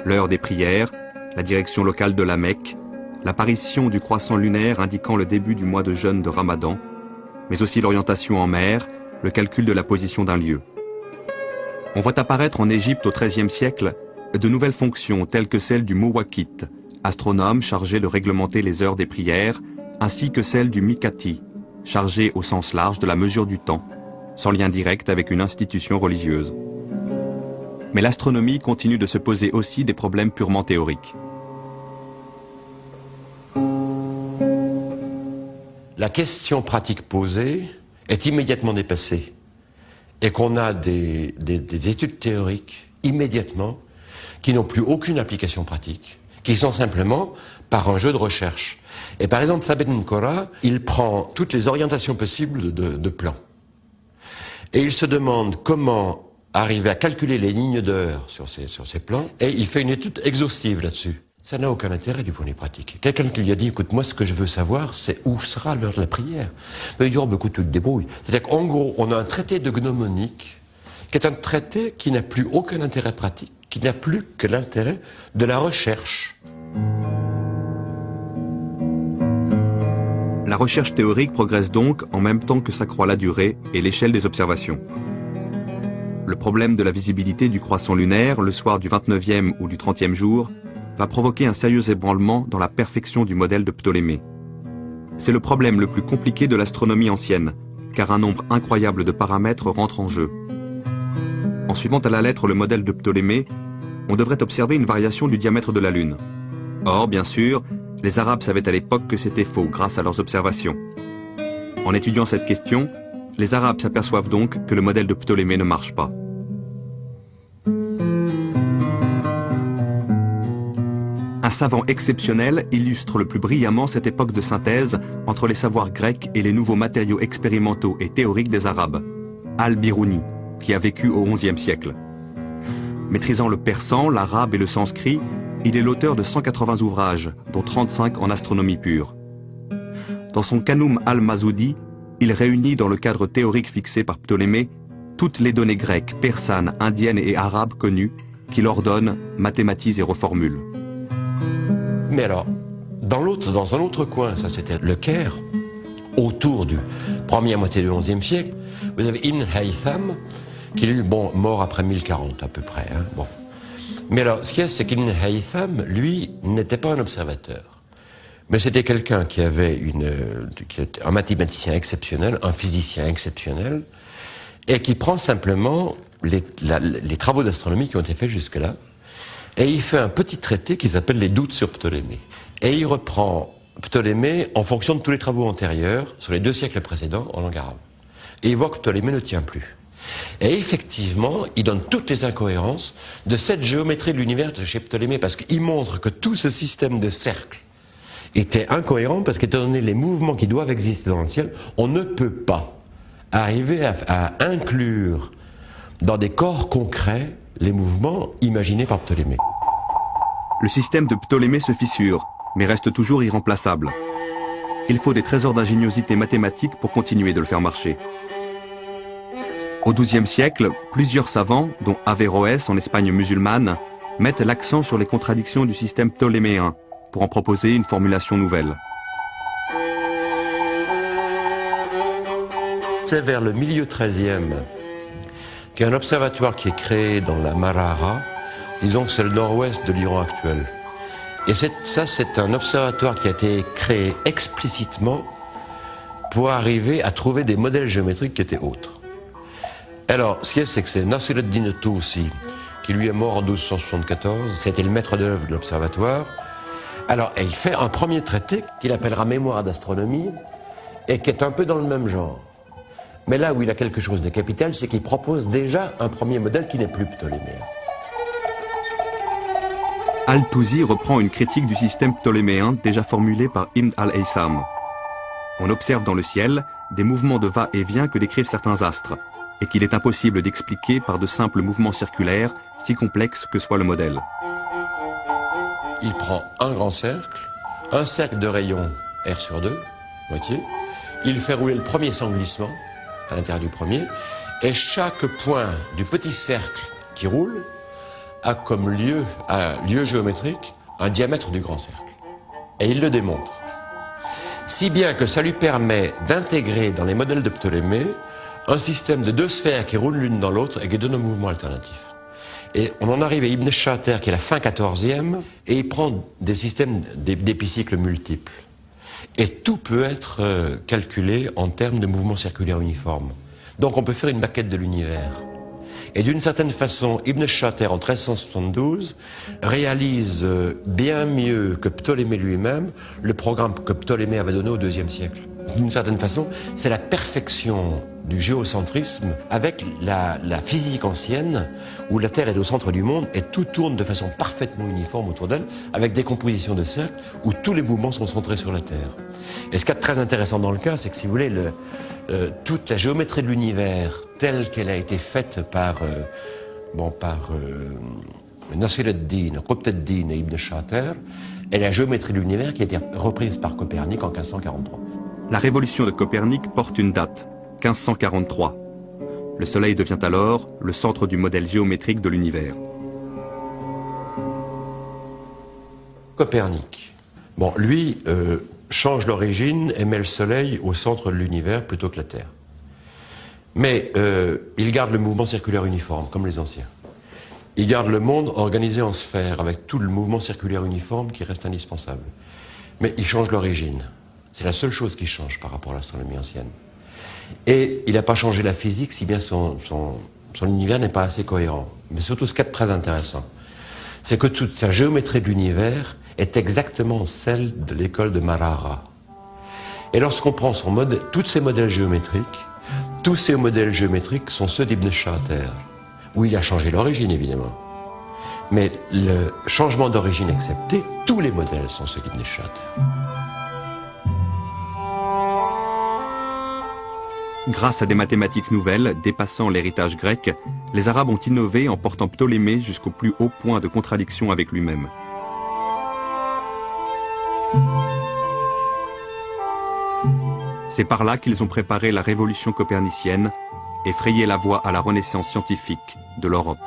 L'heure des prières, la direction locale de la Mecque, l'apparition du croissant lunaire indiquant le début du mois de jeûne de Ramadan, mais aussi l'orientation en mer, le calcul de la position d'un lieu. On voit apparaître en Égypte au XIIIe siècle de nouvelles fonctions telles que celle du Muwakkit, astronome chargé de réglementer les heures des prières, ainsi que celle du Mikati, chargé au sens large de la mesure du temps, sans lien direct avec une institution religieuse. Mais l'astronomie continue de se poser aussi des problèmes purement théoriques. La question pratique posée est immédiatement dépassée et qu'on a des études théoriques immédiatement qui n'ont plus aucune application pratique, qui sont simplement par un jeu de recherche. Et par exemple, Thabit Nkora, il prend toutes les orientations possibles de plans. Et il se demande comment arriver à calculer les lignes d'heure sur ces plans, et il fait une étude exhaustive là-dessus. Ça n'a aucun intérêt du point de vue pratique. Quelqu'un qui lui a dit, écoute, moi ce que je veux savoir, c'est où sera l'heure de la prière. Mais il dit, oh, bah, écoute, tu te débrouilles. C'est-à-dire qu'en gros, on a un traité de gnomonique, qui est un traité qui n'a plus aucun intérêt pratique, qui n'a plus que l'intérêt de la recherche. La recherche théorique progresse donc en même temps que s'accroît la durée et l'échelle des observations. Le problème de la visibilité du croissant lunaire, le soir du 29e ou du 30e jour, va provoquer un sérieux ébranlement dans la perfection du modèle de Ptolémée. C'est le problème le plus compliqué de l'astronomie ancienne, car un nombre incroyable de paramètres rentre en jeu. En suivant à la lettre le modèle de Ptolémée, on devrait observer une variation du diamètre de la Lune. Or, bien sûr, les Arabes savaient à l'époque que c'était faux grâce à leurs observations. En étudiant cette question, les Arabes s'aperçoivent donc que le modèle de Ptolémée ne marche pas. Un savant exceptionnel illustre le plus brillamment cette époque de synthèse entre les savoirs grecs et les nouveaux matériaux expérimentaux et théoriques des Arabes, Al-Biruni, qui a vécu au XIe siècle. Maîtrisant le persan, l'arabe et le sanskrit, il est l'auteur de 180 ouvrages, dont 35 en astronomie pure. Dans son Kanum al-Mazoudi, il réunit dans le cadre théorique fixé par Ptolémée toutes les données grecques, persanes, indiennes et arabes connues qu'il ordonne, mathématise et reformule. Mais alors, dans un autre coin, ça c'était le Caire, autour du première moitié du XIe siècle, vous avez Ibn Haytham, qui est mort après 1040 à peu près. Hein, bon. Mais alors, ce qu'il y a, c'est qu'Ibn Haytham, lui, n'était pas un observateur. Mais c'était quelqu'un qui avait un mathématicien exceptionnel, un physicien exceptionnel, et qui prend simplement les travaux d'astronomie qui ont été faits jusque-là, et il fait un petit traité qui s'appelle les doutes sur Ptolémée. Et il reprend Ptolémée en fonction de tous les travaux antérieurs, sur les 2 siècles précédents, en langue arabe. Et il voit que Ptolémée ne tient plus. Et effectivement, il donne toutes les incohérences de cette géométrie de l'univers de chez Ptolémée, parce qu'il montre que tout ce système de cercles était incohérent, parce qu'étant donné les mouvements qui doivent exister dans le ciel, on ne peut pas arriver à inclure dans des corps concrets les mouvements imaginés par Ptolémée. Le système de Ptolémée se fissure, mais reste toujours irremplaçable. Il faut des trésors d'ingéniosité mathématique pour continuer de le faire marcher. Au XIIe siècle, plusieurs savants, dont Averroès en Espagne musulmane, mettent l'accent sur les contradictions du système ptoléméen pour en proposer une formulation nouvelle. C'est vers le milieu XIIIe qu'il y a un observatoire qui est créé dans la Marara, disons que c'est le nord-ouest de l'Iran actuel. Et c'est un observatoire qui a été créé explicitement pour arriver à trouver des modèles géométriques qui étaient autres. Alors, ce qu'il y a, c'est que c'est Nasir ad-Din Tousi, qui lui est mort en 1274, c'était le maître d'œuvre de l'observatoire. Alors, il fait un premier traité qu'il appellera Mémoire d'astronomie, et qui est un peu dans le même genre. Mais là où il a quelque chose de capital, c'est qu'il propose déjà un premier modèle qui n'est plus ptoléméen. Al-Tousi reprend une critique du système ptoléméen déjà formulée par Ibn al-Haytham. On observe dans le ciel des mouvements de va-et-vient que décrivent certains astres, et qu'il est impossible d'expliquer par de simples mouvements circulaires, si complexes que soit le modèle. Il prend un grand cercle, un cercle de rayon R sur 2, moitié, il fait rouler le premier sans glissement, à l'intérieur du premier, et chaque point du petit cercle qui roule a comme lieu géométrique un diamètre du grand cercle. Et il le démontre. Si bien que ça lui permet d'intégrer dans les modèles de Ptolémée un système de 2 sphères qui roulent l'une dans l'autre et qui donnent un mouvement alternatif. Et on en arrive à Ibn Shater qui est la fin 14e, et il prend des systèmes d'épicycles multiples. Et tout peut être calculé en termes de mouvements circulaires uniformes. Donc on peut faire une maquette de l'univers. Et d'une certaine façon, Ibn Shater, en 1372, réalise bien mieux que Ptolémée lui-même le programme que Ptolémée avait donné au IIe siècle. D'une certaine façon, c'est la perfection du géocentrisme avec la physique ancienne, où la Terre est au centre du monde et tout tourne de façon parfaitement uniforme autour d'elle, avec des compositions de cercles où tous les mouvements sont centrés sur la Terre. Et ce qui est très intéressant dans le cas, c'est que si vous voulez, toute la géométrie de l'univers telle qu'elle a été faite par Nasir ad-Din, Qutb ad-Din et Ibn Shater, est la géométrie de l'univers qui a été reprise par Copernic en 1543. La révolution de Copernic porte une date, 1543. Le Soleil devient alors le centre du modèle géométrique de l'univers. Copernic, bon, lui change l'origine et met le Soleil au centre de l'univers plutôt que la Terre. Mais il garde le mouvement circulaire uniforme, comme les anciens. Il garde le monde organisé en sphères, avec tout le mouvement circulaire uniforme qui reste indispensable. Mais il change l'origine. C'est la seule chose qui change par rapport à l'astronomie ancienne. Et il n'a pas changé la physique, si bien son univers n'est pas assez cohérent. Mais surtout, ce qui est très intéressant, c'est que toute sa géométrie de l'univers est exactement celle de l'école de Maragha. Et lorsqu'on prend tous ces modèles géométriques, tous ces modèles géométriques sont ceux d'Ibn Shater, où il a changé l'origine, évidemment. Mais le changement d'origine accepté, tous les modèles sont ceux d'Ibn Shater. Grâce à des mathématiques nouvelles dépassant l'héritage grec, les Arabes ont innové en portant Ptolémée jusqu'au plus haut point de contradiction avec lui-même. C'est par là qu'ils ont préparé la révolution copernicienne et frayé la voie à la renaissance scientifique de l'Europe.